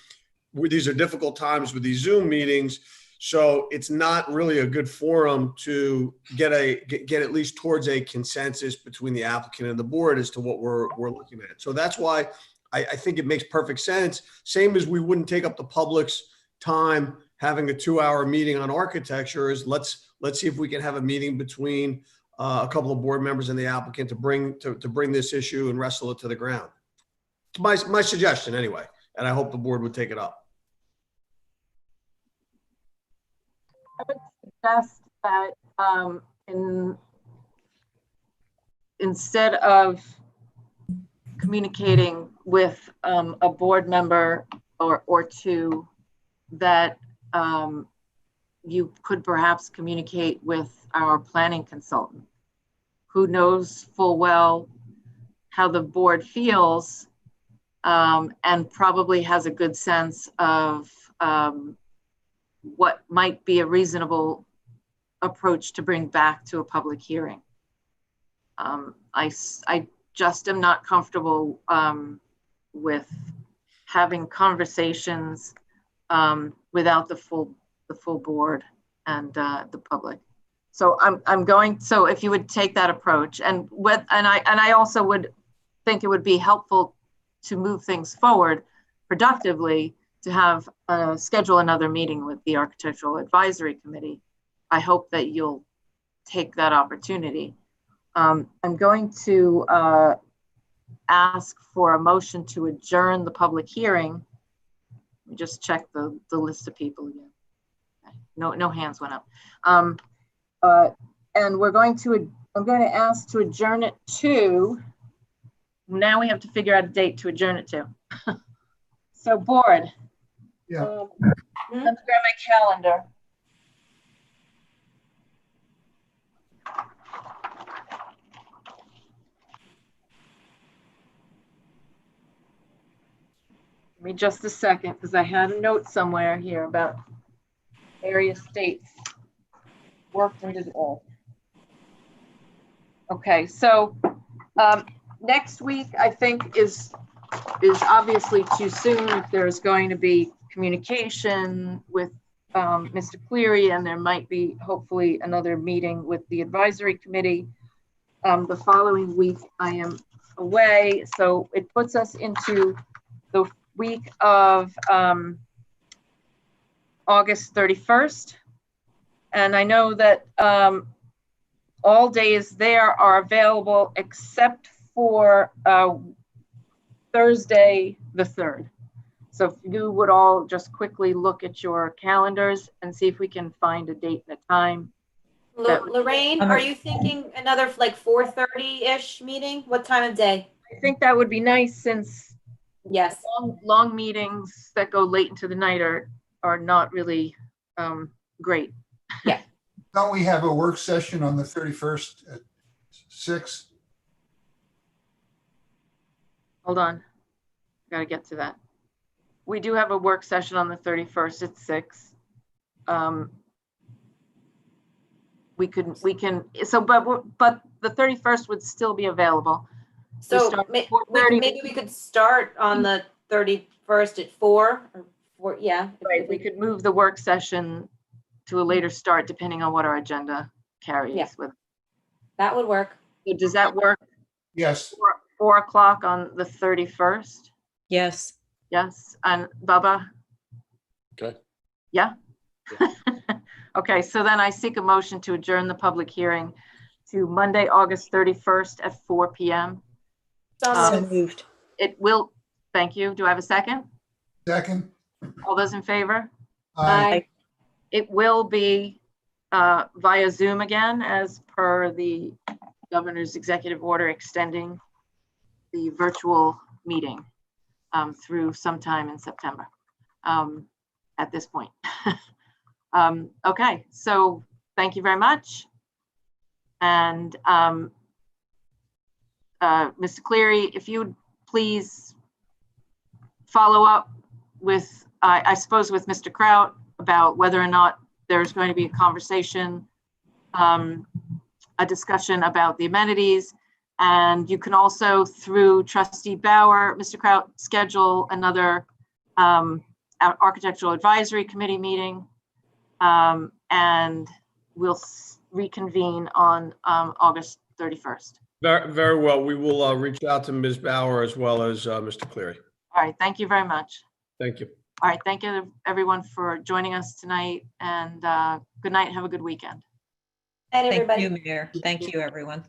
These are difficult times with these Zoom meetings. So it's not really a good forum to get at least towards a consensus between the applicant and the board as to what we're looking at. So that's why I think it makes perfect sense. Same as we wouldn't take up the public's time having a 2-hour meeting on architecture, is let's see if we can have a meeting between a couple of board members and the applicant to bring this issue and wrestle it to the ground. It's my suggestion anyway, and I hope the board would take it up. I would suggest that instead of communicating with a board member or two, that you could perhaps communicate with our planning consultant, who knows full well how the board feels, and probably has a good sense of what might be a reasonable approach to bring back to a public hearing. I just am not comfortable with having conversations without the full board and the public. So so if you would take that approach, and I also would think it would be helpful to move things forward productively, to have schedule another meeting with the Architectural Advisory Committee. I hope that you'll take that opportunity. I'm going to ask for a motion to adjourn the public hearing. Let me just check the list of people again. Okay. No hands went up. And I'm going to ask to adjourn it to, now we have to figure out a date to adjourn it to. So board. Yeah. Let's grab my calendar. Give me just a second, because I had a note somewhere here about various dates worked into the all. Okay, so next week I think is obviously too soon. If there's going to be communication with Mr. Cleary, and there might be hopefully another meeting with the advisory committee. The following week I am away, so it puts us into the week of August 31st. And I know that all days there are available except for Thursday the 3rd. So if you would all just quickly look at your calendars and see if we can find a date and a time. Lorraine, are you thinking another like 4:30-ish meeting? What time of day? I think that would be nice, since yes, long meetings that go late into the night are not really great. Yeah. Don't we have a work session on the 31st at 6? Hold on, got to get to that. We do have a work session on the 31st at 6. We can, so, but the 31st would still be available. so maybe we could start on the 31st at 4 or 4, yeah. Right, we could move the work session to a later start depending on what our agenda carries with. That would work. So does that work? Yes. 4 o'clock on the 31st? Yes. Yes, and Bubba? Okay. Yeah? Okay, so then I seek a motion to adjourn the public hearing to Monday, August 31st at 4 p.m. So moved. It will, thank you. Do I have a second? Second. All those in favor? Aye. It will be via Zoom again, as per the governor's executive order extending the virtual meeting through sometime in September at this point. Okay, so thank you very much. And Mr. Cleary, if you would please follow up with, I suppose, with Mr. Kraut about whether or not there's going to be a conversation, a discussion about the amenities. And you can also, through Trustee Bauer, Mr. Kraut, schedule another Architectural Advisory Committee meeting. And we'll reconvene on August 31st. Very well. We will reach out to Ms. Bauer as well as Mr. Cleary. All right, thank you very much. Thank you. All right, thank you everyone for joining us tonight, and good night. Have a good weekend. And everybody. Thank you, Mayor. Thank you, everyone.